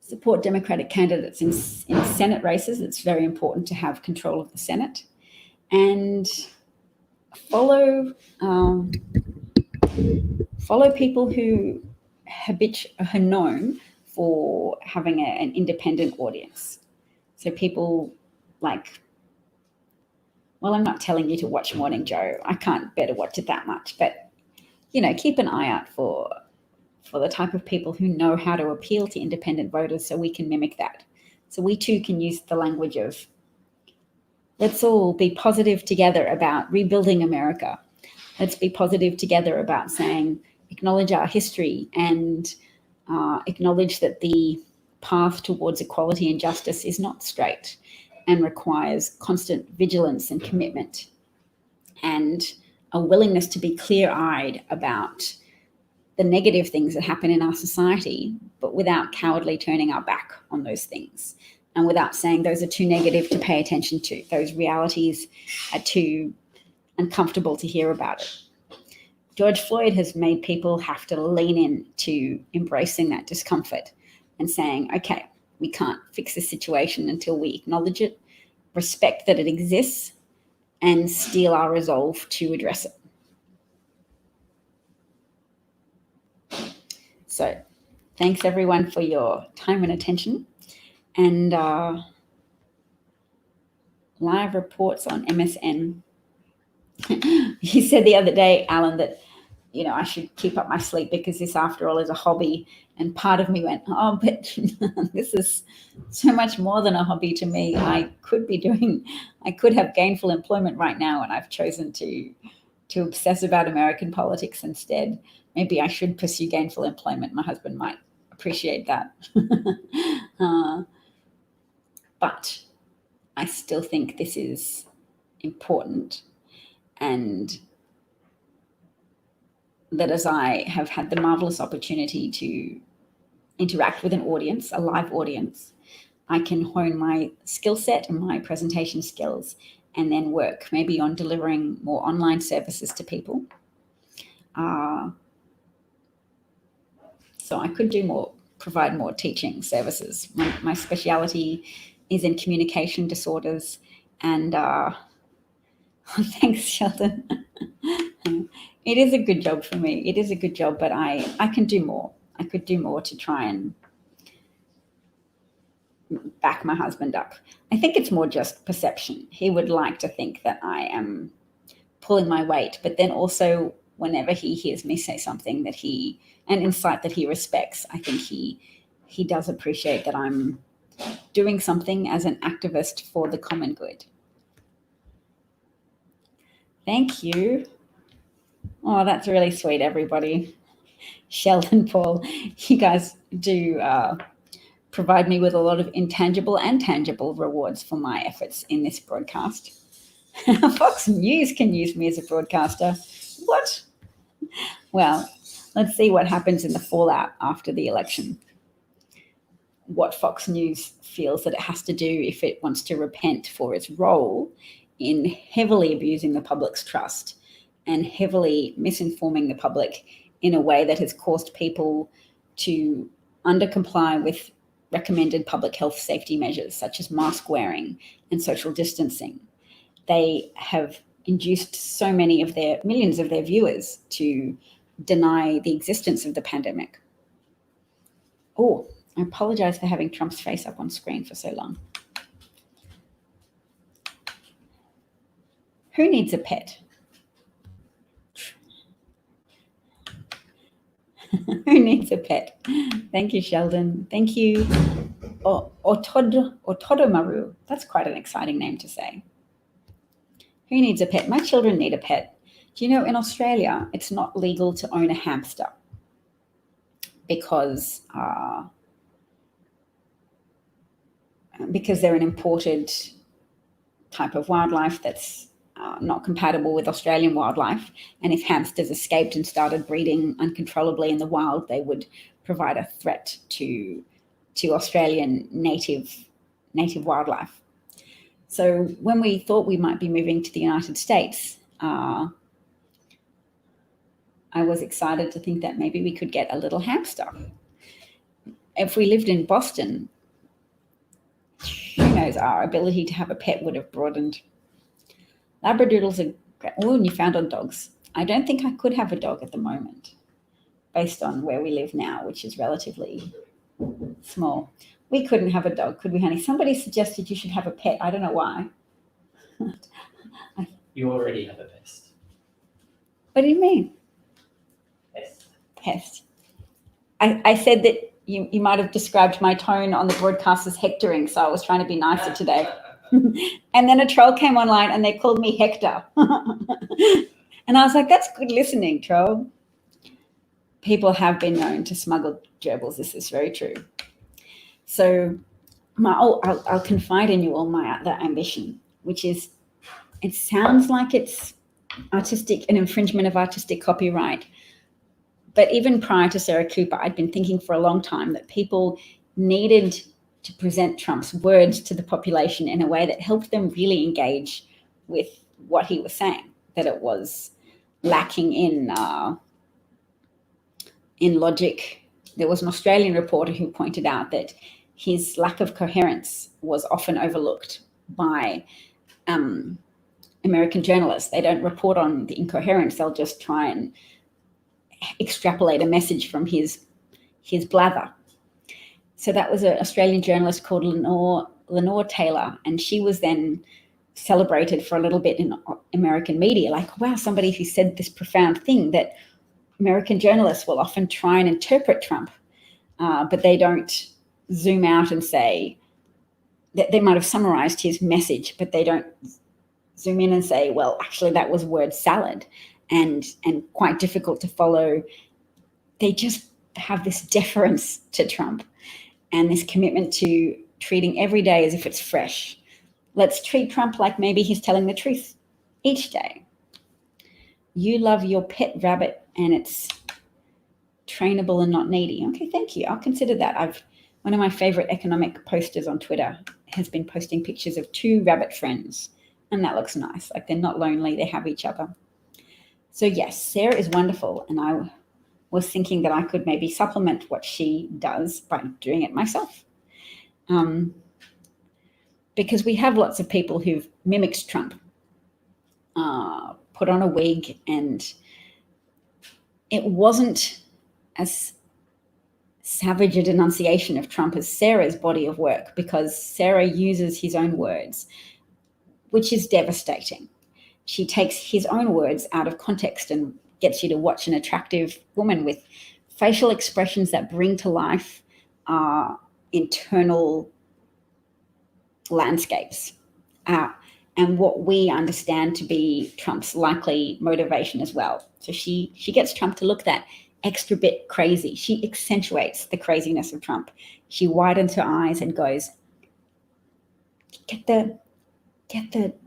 support Democratic candidates in Senate races, it's very important to have control of the Senate, and follow people who are known for having an independent audience. So people like, well, I'm not telling you to watch Morning Joe. I can't bear to watch it that much, but keep an eye out for the type of people who know how to appeal to independent voters, so we can mimic that. So we too can use the language of, let's all be positive together about rebuilding America. Let's be positive together about saying, acknowledge our history and acknowledge that the path towards equality and justice is not straight and requires constant vigilance and commitment and a willingness to be clear-eyed about the negative things that happen in our society, but without cowardly turning our back on those things and without saying those are too negative to pay attention to. Those realities are too uncomfortable to hear about it. George Floyd has made people have to lean in to embracing that discomfort and saying, okay, we can't fix this situation until we acknowledge it, respect that it exists, and steel our resolve to address it. So thanks everyone for your time and attention, and live reports on MSN. You said the other day, Alan, that I should keep up my sleep because this, after all, is a hobby. And part of me went, oh, but this is so much more than a hobby to me. I could have gainful employment right now, and I've chosen to obsess about American politics instead. Maybe I should pursue gainful employment. My husband might appreciate that. But I still think this is important, and that as I have had the marvelous opportunity to interact with an audience, a live audience. I can hone my skill set and my presentation skills and then work maybe on delivering more online services to people. So I could do more, provide more teaching services. My speciality is in communication disorders, and thanks, Sheldon. It is a good job for me. It is a good job, but I can do more. I could do more to try and back my husband up. I think it's more just perception. He would like to think that I am pulling my weight, but then also whenever he hears me say something that an insight that he respects, I think he does appreciate that I'm doing something as an activist for the common good. Thank you. Oh, that's really sweet, everybody. Sheldon, Paul, you guys do provide me with a lot of intangible and tangible rewards for my efforts in this broadcast. Fox News can use me as a broadcaster. What? Well, let's see what happens in the fallout after the election. What Fox News feels that it has to do if it wants to repent for its role in heavily abusing the public's trust and heavily misinforming the public in a way that has caused people to undercomply with recommended public health safety measures such as mask wearing and social distancing. They have induced so many of millions of their viewers to deny the existence of the pandemic. Oh, I apologize for having Trump's face up on screen for so long. Who needs a pet? Who needs a pet? Thank you, Sheldon. Thank you. Otodomaru. That's quite an exciting name to say. Who needs a pet? My children need a pet. Do you know, in Australia, it's not legal to own a hamster because they're an imported type of wildlife that's not compatible with Australian wildlife. And if hamsters escaped and started breeding uncontrollably in the wild, they would provide a threat to Australian native wildlife. So when we thought we might be moving to the United States, I was excited to think that maybe we could get a little hamster. If we lived in Boston, who knows, our ability to have a pet would have broadened. Labradoodles are great. Oh, Newfoundland dogs. I don't think I could have a dog at the moment, based on where we live now, which is relatively small. We couldn't have a dog, could we, honey? Somebody suggested you should have a pet. I don't know why. You already have a pest. What do you mean? Pest. I said that you might have described my tone on the broadcast as hectoring, so I was trying to be nicer today. And then a troll came online and they called me Hector. And I was like, that's good listening, troll. People have been known to smuggle gerbils. This is very true. So I'll confide in you all my other ambition, which is, it sounds like it's an infringement of artistic copyright. But even prior to Sarah Cooper, I'd been thinking for a long time that people needed to present Trump's words to the population in a way that helped them really engage with what he was saying, that it was lacking in logic. There was an Australian reporter who pointed out that his lack of coherence was often overlooked by American journalists. They don't report on the incoherence. They'll just try and extrapolate a message from his blather. So that was an Australian journalist called Lenore Taylor, and she was then celebrated for a little bit in American media, like, wow, somebody who said this profound thing that American journalists will often try and interpret Trump, but they don't zoom out and say that they might have summarized his message, but they don't zoom in and say, well, actually that was word salad and quite difficult to follow. They just have this deference to Trump and this commitment to treating every day as if it's fresh. Let's treat Trump like maybe he's telling the truth each day. You love your pet rabbit and it's trainable and not needy. Okay, thank you. I'll consider that. One of my favorite economic posters on Twitter has been posting pictures of 2 rabbit friends, and that looks nice. Like they're not lonely, they have each other. So yes, Sarah is wonderful, and I was thinking that I could maybe supplement what she does by doing it myself. Because we have lots of people who've mimicked Trump, put on a wig, and it wasn't as savage a denunciation of Trump as Sarah's body of work, because Sarah uses his own words, which is devastating. She takes his own words out of context and gets you to watch an attractive woman with facial expressions that bring to life internal landscapes and what we understand to be Trump's likely motivation as well. So she gets Trump to look that extra bit crazy. She accentuates the craziness of Trump. She widens her eyes and goes, get the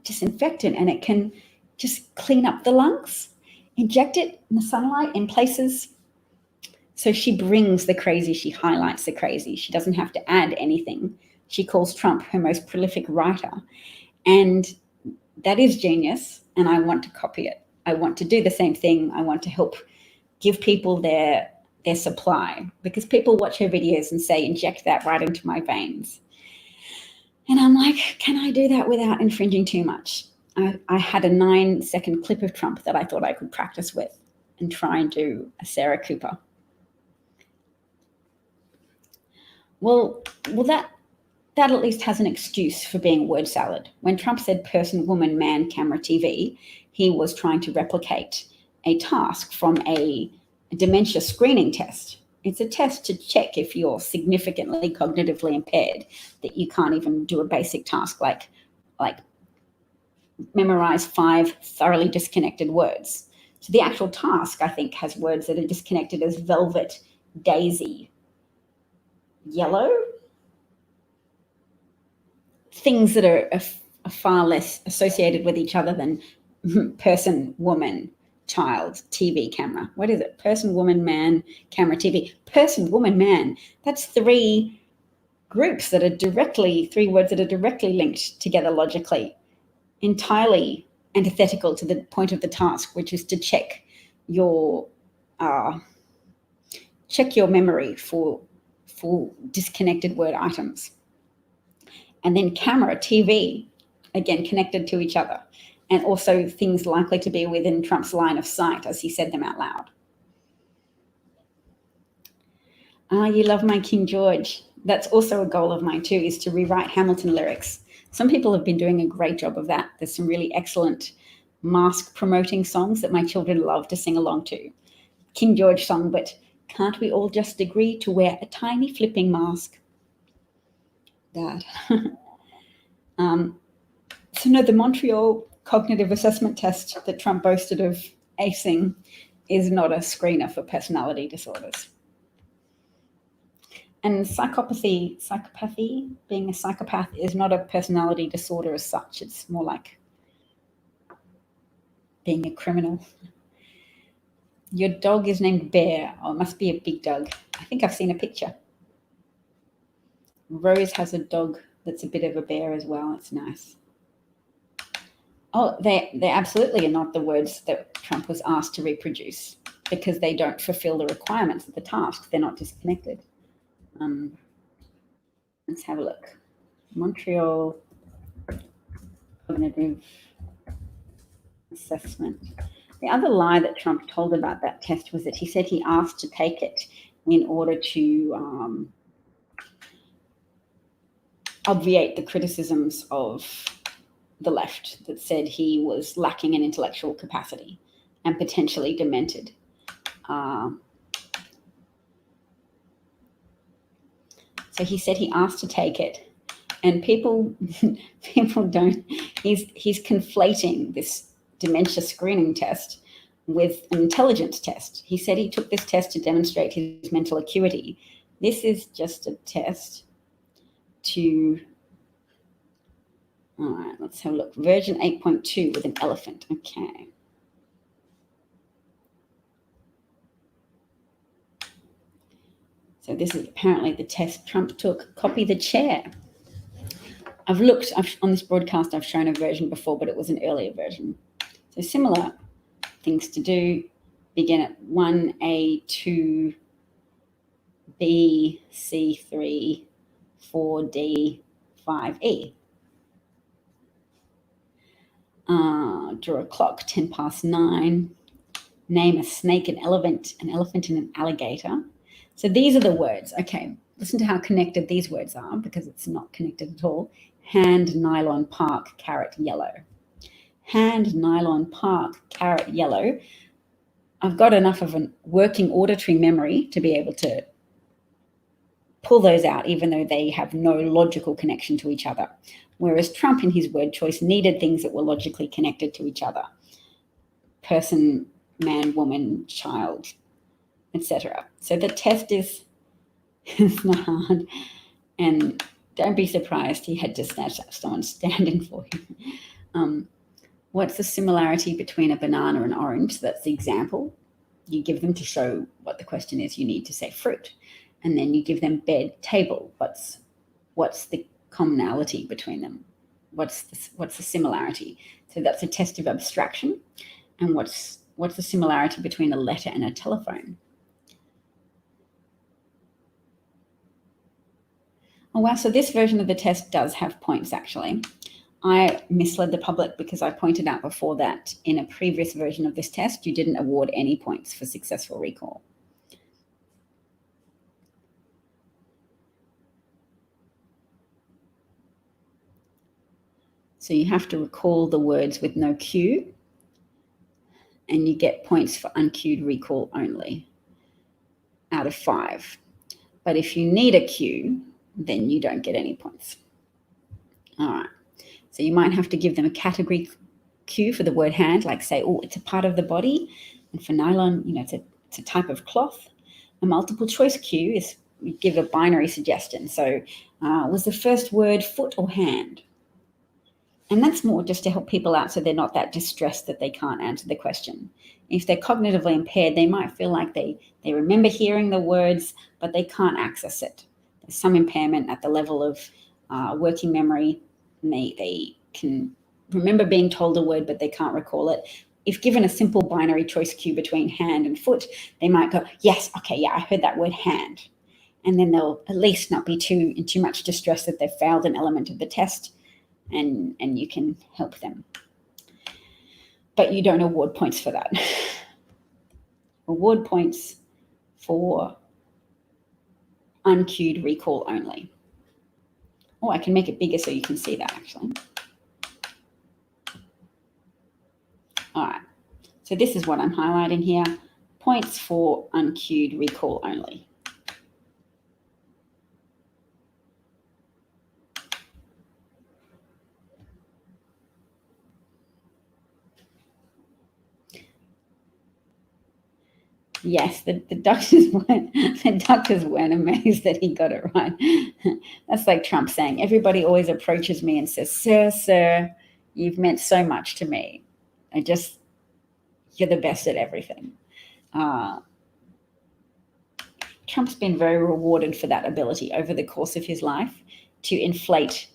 disinfectant, and it can just clean up the lungs. Inject it in the sunlight in places. So she brings the crazy. She highlights the crazy. She doesn't have to add anything. She calls Trump her most prolific writer. And that is genius, and I want to copy it. I want to do the same thing. I want to help give people their supply, because people watch her videos and say, inject that right into my veins. And I'm like, can I do that without infringing too much? I had a 9-second clip of Trump that I thought I could practice with and try and do a Sarah Cooper. Well, that at least has an excuse for being word salad. When Trump said person, woman, man, camera, TV, he was trying to replicate a task from a dementia screening test. It's a test to check if you're significantly cognitively impaired, that you can't even do a basic task like memorize 5 thoroughly disconnected words. So the actual task, I think, has words that are disconnected as velvet, daisy, yellow, things that are far less associated with each other than person, woman, child, TV, camera. What is it? Person, woman, man, camera, TV. Person, woman, man. That's 3 groups that are 3 words that are directly linked together logically, entirely antithetical to the point of the task, which is to check your memory for disconnected word items. And then camera, TV, again, connected to each other. And also things likely to be within Trump's line of sight as he said them out loud. You love my King George. That's also a goal of mine too, is to rewrite Hamilton lyrics. Some people have been doing a great job of that. There's some really excellent mask promoting songs that my children love to sing along to. King George song, but can't we all just agree to wear a tiny flipping mask? That. So no, the Montreal cognitive assessment test that Trump boasted of acing is not a screener for personality disorders. And psychopathy, being a psychopath is not a personality disorder as such. It's more like being a criminal. Your dog is named Bear. Oh, it must be a big dog. I think I've seen a picture. Rose has a dog that's a bit of a bear as well. It's nice. Oh, they absolutely are not the words that Trump was asked to reproduce, because they don't fulfill the requirements of the task. They're not disconnected. Let's have a look. Montreal cognitive assessment. The other lie that Trump told about that test was that he said he asked to take it in order to obviate the criticisms of the left that said he was lacking in intellectual capacity and potentially demented. So he said he asked to take it, and people don't. He's conflating this dementia screening test with an intelligence test. He said he took this test to demonstrate his mental acuity. This is just a test to. All right, let's have a look. Version 8.2 with an elephant. Okay. So this is apparently the test Trump took. Copy the chair. On this broadcast, I've shown a version before, but it was an earlier version. So similar things to do. Begin at 1A, 2B, C3, 4D, 5E. Draw a clock, 9:10. Name a snake, an elephant, and an alligator. So these are the words. Okay, listen to how connected these words are, because it's not connected at all. Hand, nylon, park, carrot, yellow. Hand, nylon, park, carrot, yellow. I've got enough of a working auditory memory to be able to pull those out, even though they have no logical connection to each other. Whereas Trump, in his word choice, needed things that were logically connected to each other. Person, man, woman, child, etc. So the test is not hard. And don't be surprised he had to snatch up someone standing for him. What's the similarity between a banana and orange? So that's the example. You give them to show what the question is. You need to say fruit. And then you give them bed, table. What's the commonality between them? What's the similarity? So that's a test of abstraction. And what's the similarity between a letter and a telephone? Oh, wow. So this version of the test does have points, actually. I misled the public because I pointed out before that in a previous version of this test, you didn't award any points for successful recall. So you have to recall the words with no cue, and you get points for uncued recall only out of 5. But if you need a cue, then you don't get any points. All right. So you might have to give them a category cue for the word hand, like say, oh, it's a part of the body. And for nylon, it's a type of cloth. A multiple choice cue is you give a binary suggestion. So was the first word foot or hand? And that's more just to help people out so they're not that distressed that they can't answer the question. If they're cognitively impaired, they might feel like they remember hearing the words, but they can't access it. There's some impairment at the level of working memory. And they can remember being told a word, but they can't recall it. If given a simple binary choice cue between hand and foot, they might go, yes, okay, yeah, I heard that word hand. And then they'll at least not be in too much distress that they've failed an element of the test, and you can help them. But you don't award points for that. Award points for uncued recall only. Oh, I can make it bigger so you can see that, actually. All right. So this is what I'm highlighting here. Points for uncued recall only. Yes, the doctors weren't amazed that he got it right. That's like Trump saying, everybody always approaches me and says, sir, you've meant so much to me. You're the best at everything. Trump's been very rewarded for that ability over the course of his life to inflate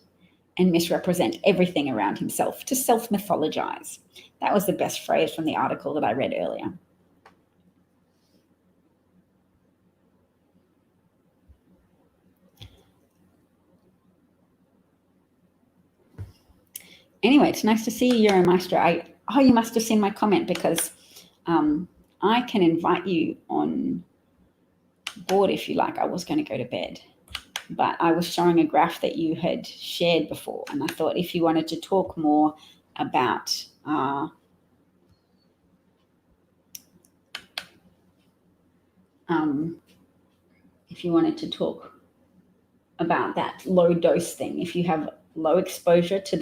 and misrepresent everything around himself, to self-mythologize. That was the best phrase from the article that I read earlier. Anyway, it's nice to see you, Euromaster. You must have seen my comment, because I can invite you on board if you like. I was going to go to bed, but I was showing a graph that you had shared before, and I thought if you wanted to talk more about that low dose thing, if you have low exposure to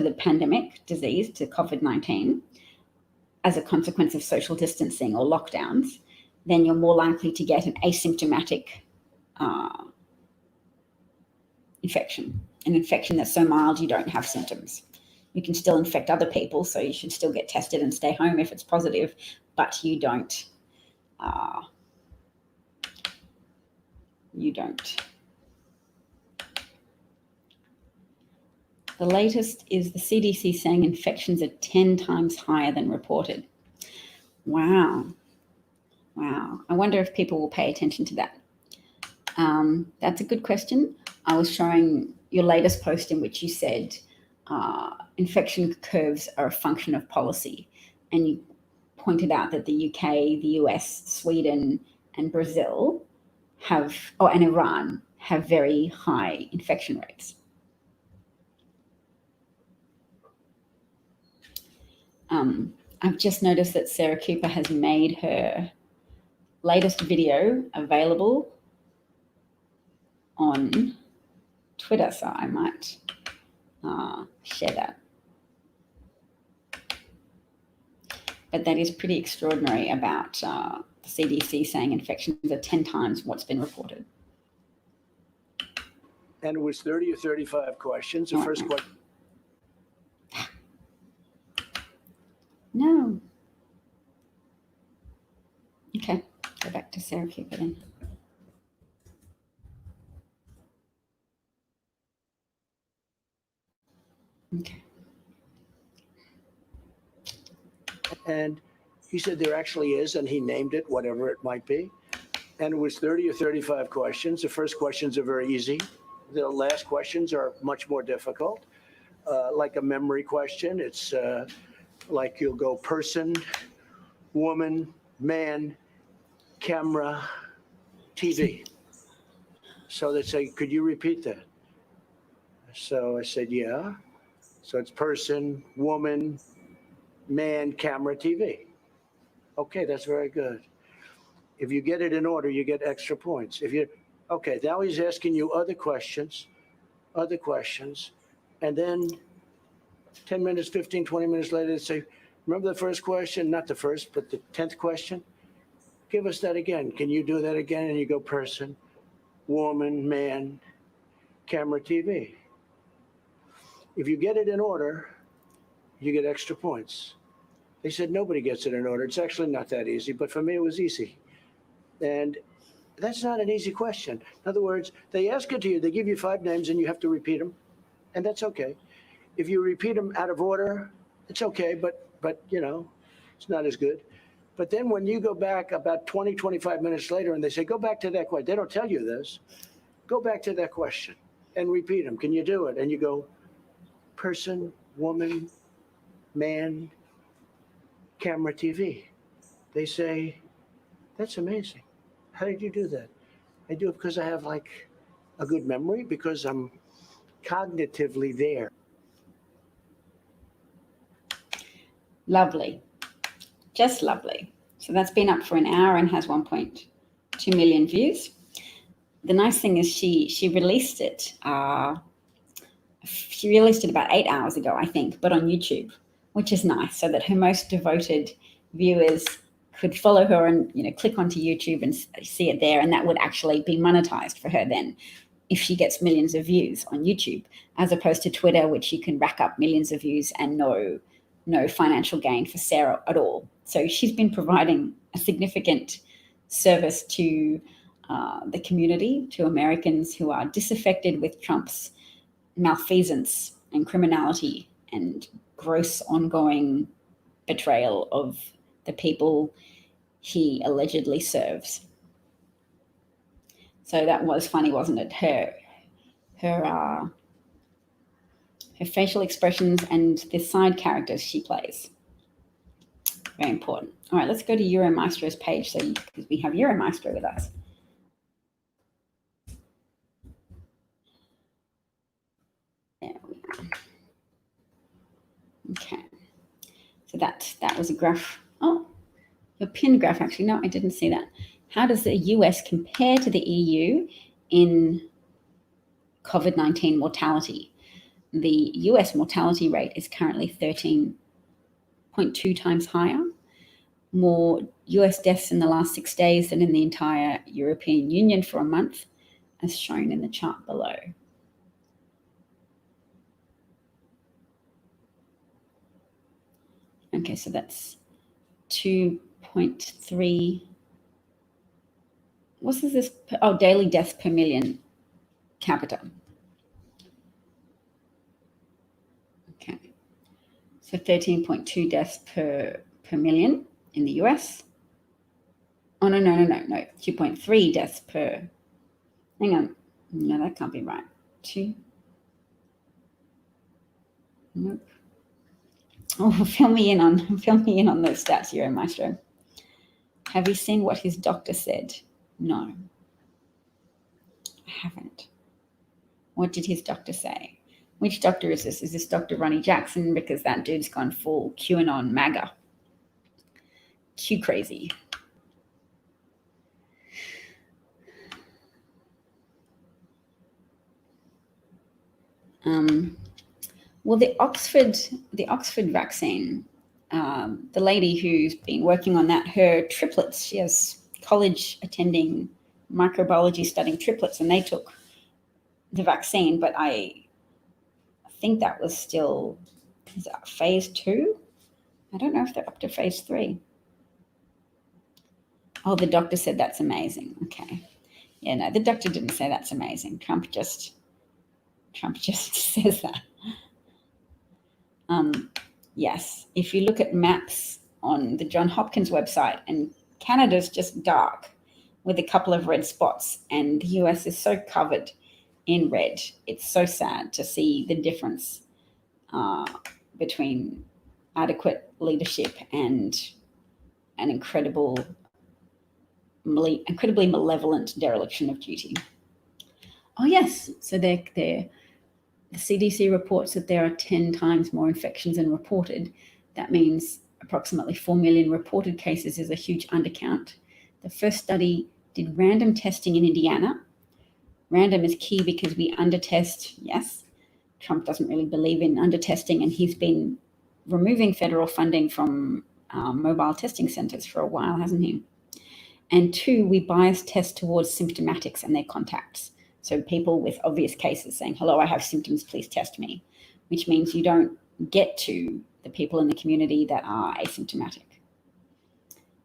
the pandemic disease, to COVID-19, as a consequence of social distancing or lockdowns, then you're more likely to get an asymptomatic infection, an infection that's so mild you don't have symptoms. You can still infect other people, so you should still get tested and stay home if it's positive, but you don't you don't. The latest is the CDC saying infections are 10 times higher than reported. Wow. Wow. I wonder if people will pay attention to that. That's a good question. I was showing your latest post in which you said infection curves are a function of policy. And you pointed out that the UK, the US, Sweden, and Brazil and Iran have very high infection rates. I've just noticed that Sarah Cooper has made her latest video available on Twitter, so I might share that. But that is pretty extraordinary about the CDC saying infections are 10 times what's been reported. And it was 30 or 35 questions. The first question. No. Okay, go back to Sarah Cooper then. Okay. And he said there actually is, and he named it, whatever it might be. And it was 30 or 35 questions. The first questions are very easy. The last questions are much more difficult. Like a memory question, it's like you'll go person, woman, man, camera, TV. So they say, could you repeat that? So I said, yeah. So it's person, woman, man, camera, TV. Okay, that's very good. If you get it in order, you get extra points. Okay, now he's asking you other questions. And then 10 minutes, 15, 20 minutes later, they say, remember the first question? Not the first, but the 10th question? Give us that again. Can you do that again? And you go person, woman, man, camera, TV. If you get it in order, you get extra points. They said nobody gets it in order. It's actually not that easy, but for me it was easy. And that's not an easy question. In other words, they ask it to you, they give you 5 names and you have to repeat them, and that's okay. If you repeat them out of order, it's okay, but you know, it's not as good. But then when you go back about 20, 25 minutes later and they say, go back to that question, they don't tell you this, go back to that question and repeat them. Can you do it? And you go, person, woman, man, camera, TV. They say, that's amazing. How did you do that? I do it because I have like a good memory, because I'm cognitively there. Lovely. Just lovely. So that's been up for an hour and has 1.2 million views. The nice thing is she released it. She released it about 8 hours ago, I think, but on YouTube, which is nice, so that her most devoted viewers could follow her and click onto YouTube and see it there, and that would actually be monetized for her then if she gets millions of views on YouTube, as opposed to Twitter, which you can rack up millions of views and no financial gain for Sarah at all. So she's been providing a significant service to the community, to Americans who are disaffected with Trump's malfeasance and criminality and gross ongoing betrayal of the people he allegedly serves. So that was funny, wasn't it? Her facial expressions and the side characters she plays. Very important. All right, let's go to Euromaestro's page because we have Euromaestro with us. There we are. Okay. So that was a graph. Oh, a pinned graph, actually. No, I didn't see that. How does the US compare to the EU in COVID-19 mortality? The US mortality rate is currently 13.2 times higher. More US deaths in the last 6 days than in the entire European Union for a month, as shown in the chart below. Okay, so that's 2.3 What is this? Oh, daily deaths per million capita. Okay. So 13.2 deaths per million in the US. Oh, no. 2.3 deaths per. Hang on. No, that can't be right. 2. Nope. Oh, fill me in on those stats, Euro Maestro. Have you seen what his doctor said? No, I haven't. What did his doctor say? Which doctor is this? Is this Dr. Ronnie Jackson? Because that dude's gone full QAnon MAGA. Q crazy. Well, the Oxford vaccine, the lady who's been working on that, her triplets, she has college attending microbiology studying triplets, and they took the vaccine, but I think that was still phase 2. I don't know if they're up to phase 3. Oh, the doctor said that's amazing. Okay. Yeah, no, the doctor didn't say that's amazing. Trump just says that. Yes, if you look at maps on the Johns Hopkins website, and Canada's just dark with a couple of red spots, and the US is so covered in red. It's so sad to see the difference between adequate leadership and an incredibly malevolent dereliction of duty. Oh yes, so the CDC reports that there are 10 times more infections than reported. That means approximately 4 million reported cases is a huge undercount. The first study did random testing in Indiana. Random is key because we undertest. Yes, Trump doesn't really believe in undertesting, and he's been removing federal funding from mobile testing centers for a while, hasn't he? And 2, we bias test towards symptomatics and their contacts. So people with obvious cases saying, hello, I have symptoms, please test me, which means you don't get to the people in the community that are asymptomatic.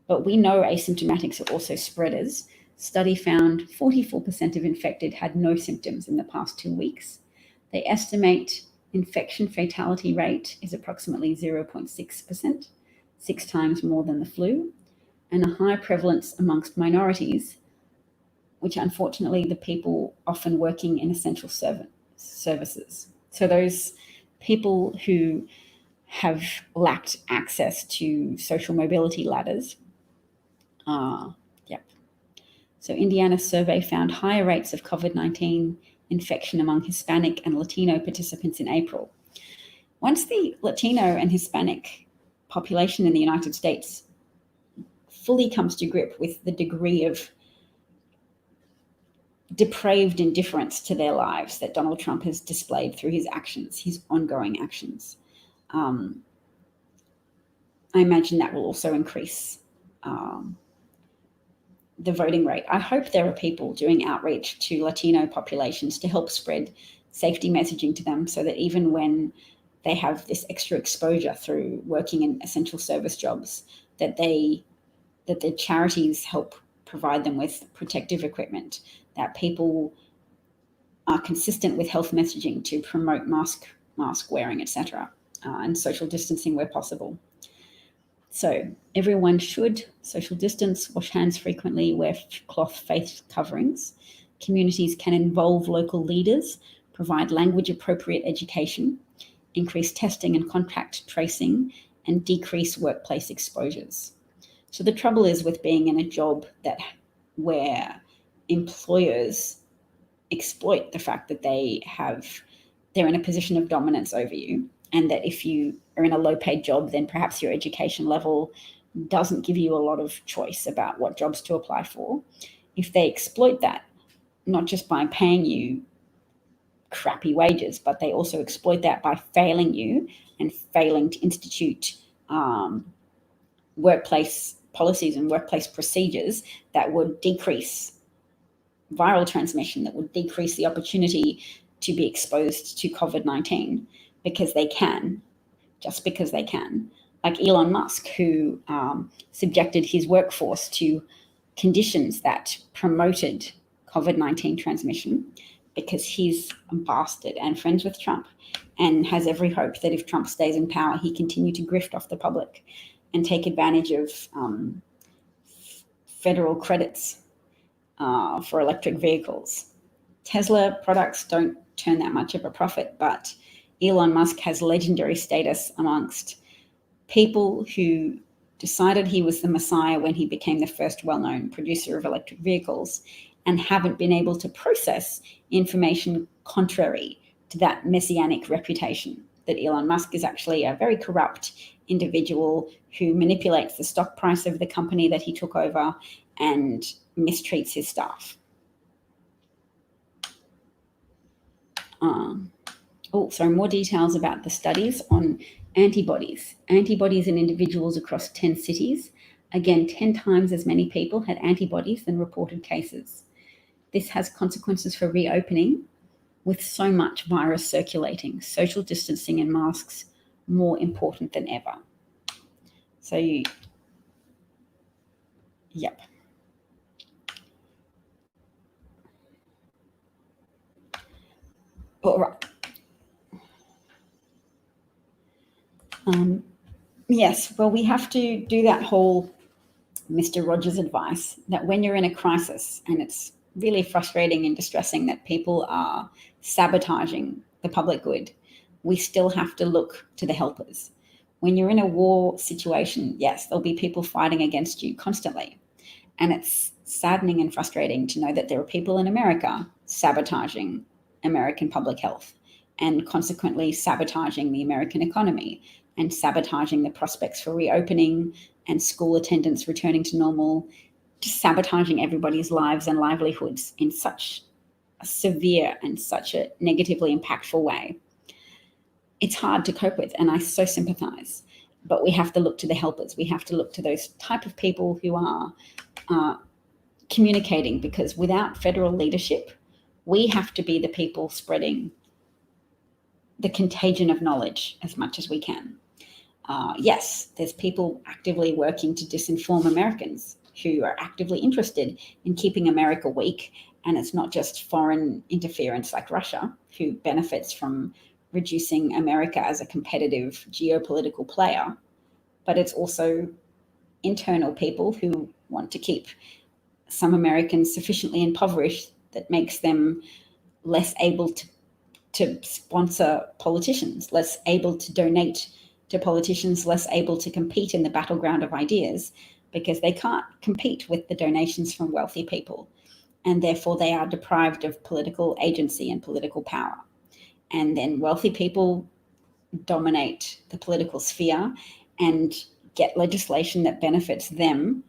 But we know asymptomatics are also spreaders. Study found 44% of infected had no symptoms in the past 2 weeks. They estimate infection fatality rate is approximately 0.6%, 6 times more than the flu, and a high prevalence amongst minorities, which unfortunately the people often working in essential services. So those people who have lacked access to social mobility ladders. So Indiana's survey found higher rates of COVID-19 infection among Hispanic and Latino participants in April. Once the Latino and Hispanic population in the United States fully comes to grip with the degree of depraved indifference to their lives that Donald Trump has displayed through his actions, his ongoing actions, I imagine that will also increase the voting rate. I hope there are people doing outreach to Latino populations to help spread safety messaging to them so that even when they have this extra exposure through working in essential service jobs, that the charities help provide them with protective equipment, that people are consistent with health messaging to promote mask wearing, etc., and social distancing where possible. So everyone should social distance, wash hands frequently, wear cloth face coverings. Communities can involve local leaders, provide language-appropriate education, increase testing and contact tracing, and decrease workplace exposures. So the trouble is with being in a job where employers exploit the fact that they're in a position of dominance over you, and that if you are in a low-paid job, then perhaps your education level doesn't give you a lot of choice about what jobs to apply for. If they exploit that, not just by paying you crappy wages, but they also exploit that by failing you and failing to institute workplace policies and workplace procedures that would decrease viral transmission, that would decrease the opportunity to be exposed to COVID-19 because they can, just because they can. Like Elon Musk, who subjected his workforce to conditions that promoted COVID-19 transmission, because he's a bastard and friends with Trump and has every hope that if Trump stays in power, he continue to grift off the public and take advantage of federal credits for electric vehicles. Tesla products don't turn that much of a profit, but Elon Musk has legendary status amongst people who decided he was the Messiah when he became the first well-known producer of electric vehicles and haven't been able to process information contrary to that messianic reputation, that Elon Musk is actually a very corrupt individual who manipulates the stock price of the company that he took over and mistreats his staff. So more details about the studies on antibodies. Antibodies in individuals across 10 cities. Again, 10 times as many people had antibodies than reported cases. This has consequences for reopening, with so much virus circulating, social distancing and masks more important than ever. So yep. All right. Yes, well, we have to do that whole Mr. Rogers advice that when you're in a crisis, and it's really frustrating and distressing that people are sabotaging the public good, we still have to look to the helpers. When you're in a war situation, yes, there'll be people fighting against you constantly. And it's saddening and frustrating to know that there are people in America sabotaging American public health and consequently sabotaging the American economy and sabotaging the prospects for reopening and school attendance returning to normal, just sabotaging everybody's lives and livelihoods in such a severe and such a negatively impactful way. It's hard to cope with, and I so sympathize. But we have to look to the helpers. We have to look to those type of people who are communicating, because without federal leadership, we have to be the people spreading the contagion of knowledge as much as we can. Yes, there's people actively working to disinform Americans who are actively interested in keeping America weak. And it's not just foreign interference like Russia, who benefits from reducing America as a competitive geopolitical player, but it's also internal people who want to keep some Americans sufficiently impoverished that makes them less able to sponsor politicians, less able to donate to politicians, less able to compete in the battleground of ideas, because they can't compete with the donations from wealthy people. And therefore they are deprived of political agency and political power. And then wealthy people dominate the political sphere and get legislation that benefits them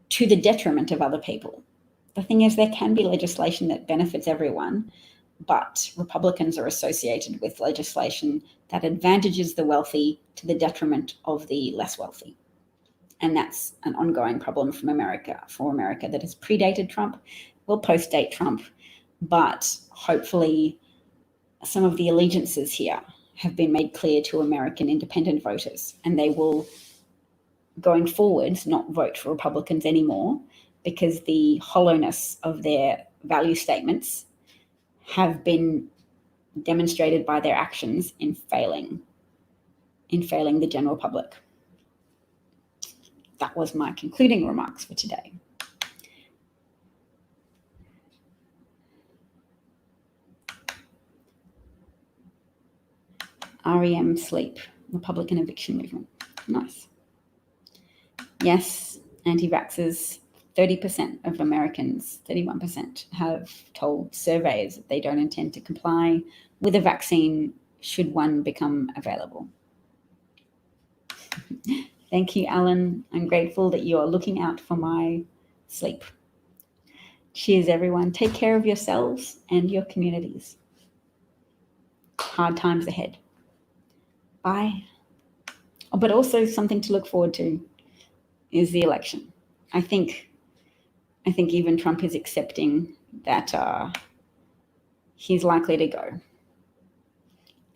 to the detriment of other people. The thing is, there can be legislation that benefits everyone, but Republicans are associated with legislation that advantages the wealthy to the detriment of the less wealthy. And that's an ongoing problem for America that has predated Trump, will post-date Trump, but hopefully some of the allegiances here have been made clear to American independent voters, and they will, going forward, not vote for Republicans anymore, because the hollowness of their value statements have been demonstrated by their actions in failing the general public. That was my concluding remarks for today. REM sleep, Republican eviction movement. Nice. Yes, anti-vaxxers, 30% of Americans, 31%, have told surveys that they don't intend to comply with a vaccine should one become available. Thank you, Alan. I'm grateful that you are looking out for my sleep. Cheers, everyone. Take care of yourselves and your communities. Hard times ahead. Bye. Oh, but also something to look forward to is the election. I think even Trump is accepting that he's likely to go,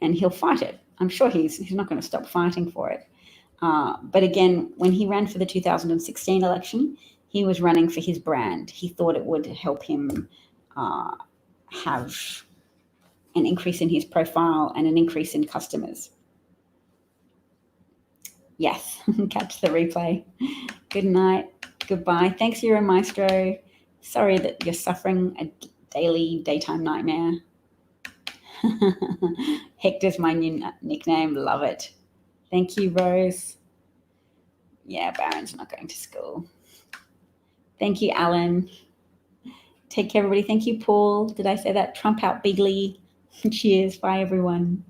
and he'll fight it. I'm sure he's not going to stop fighting for it. But again, when he ran for the 2016 election, He was running for his brand. He thought it would help him have an increase in his profile and an increase in customers. Yes, catch the replay. Good night. Goodbye. Thanks, Euromaestro. Sorry that you're suffering a daily daytime nightmare. Hector's my new nickname. Love it. Thank you, Rose. Yeah, Baron's not going to school. Thank you, Alan. Take care, everybody. Thank you, Paul. Did I say that? Trump out bigly. Cheers. Bye, everyone.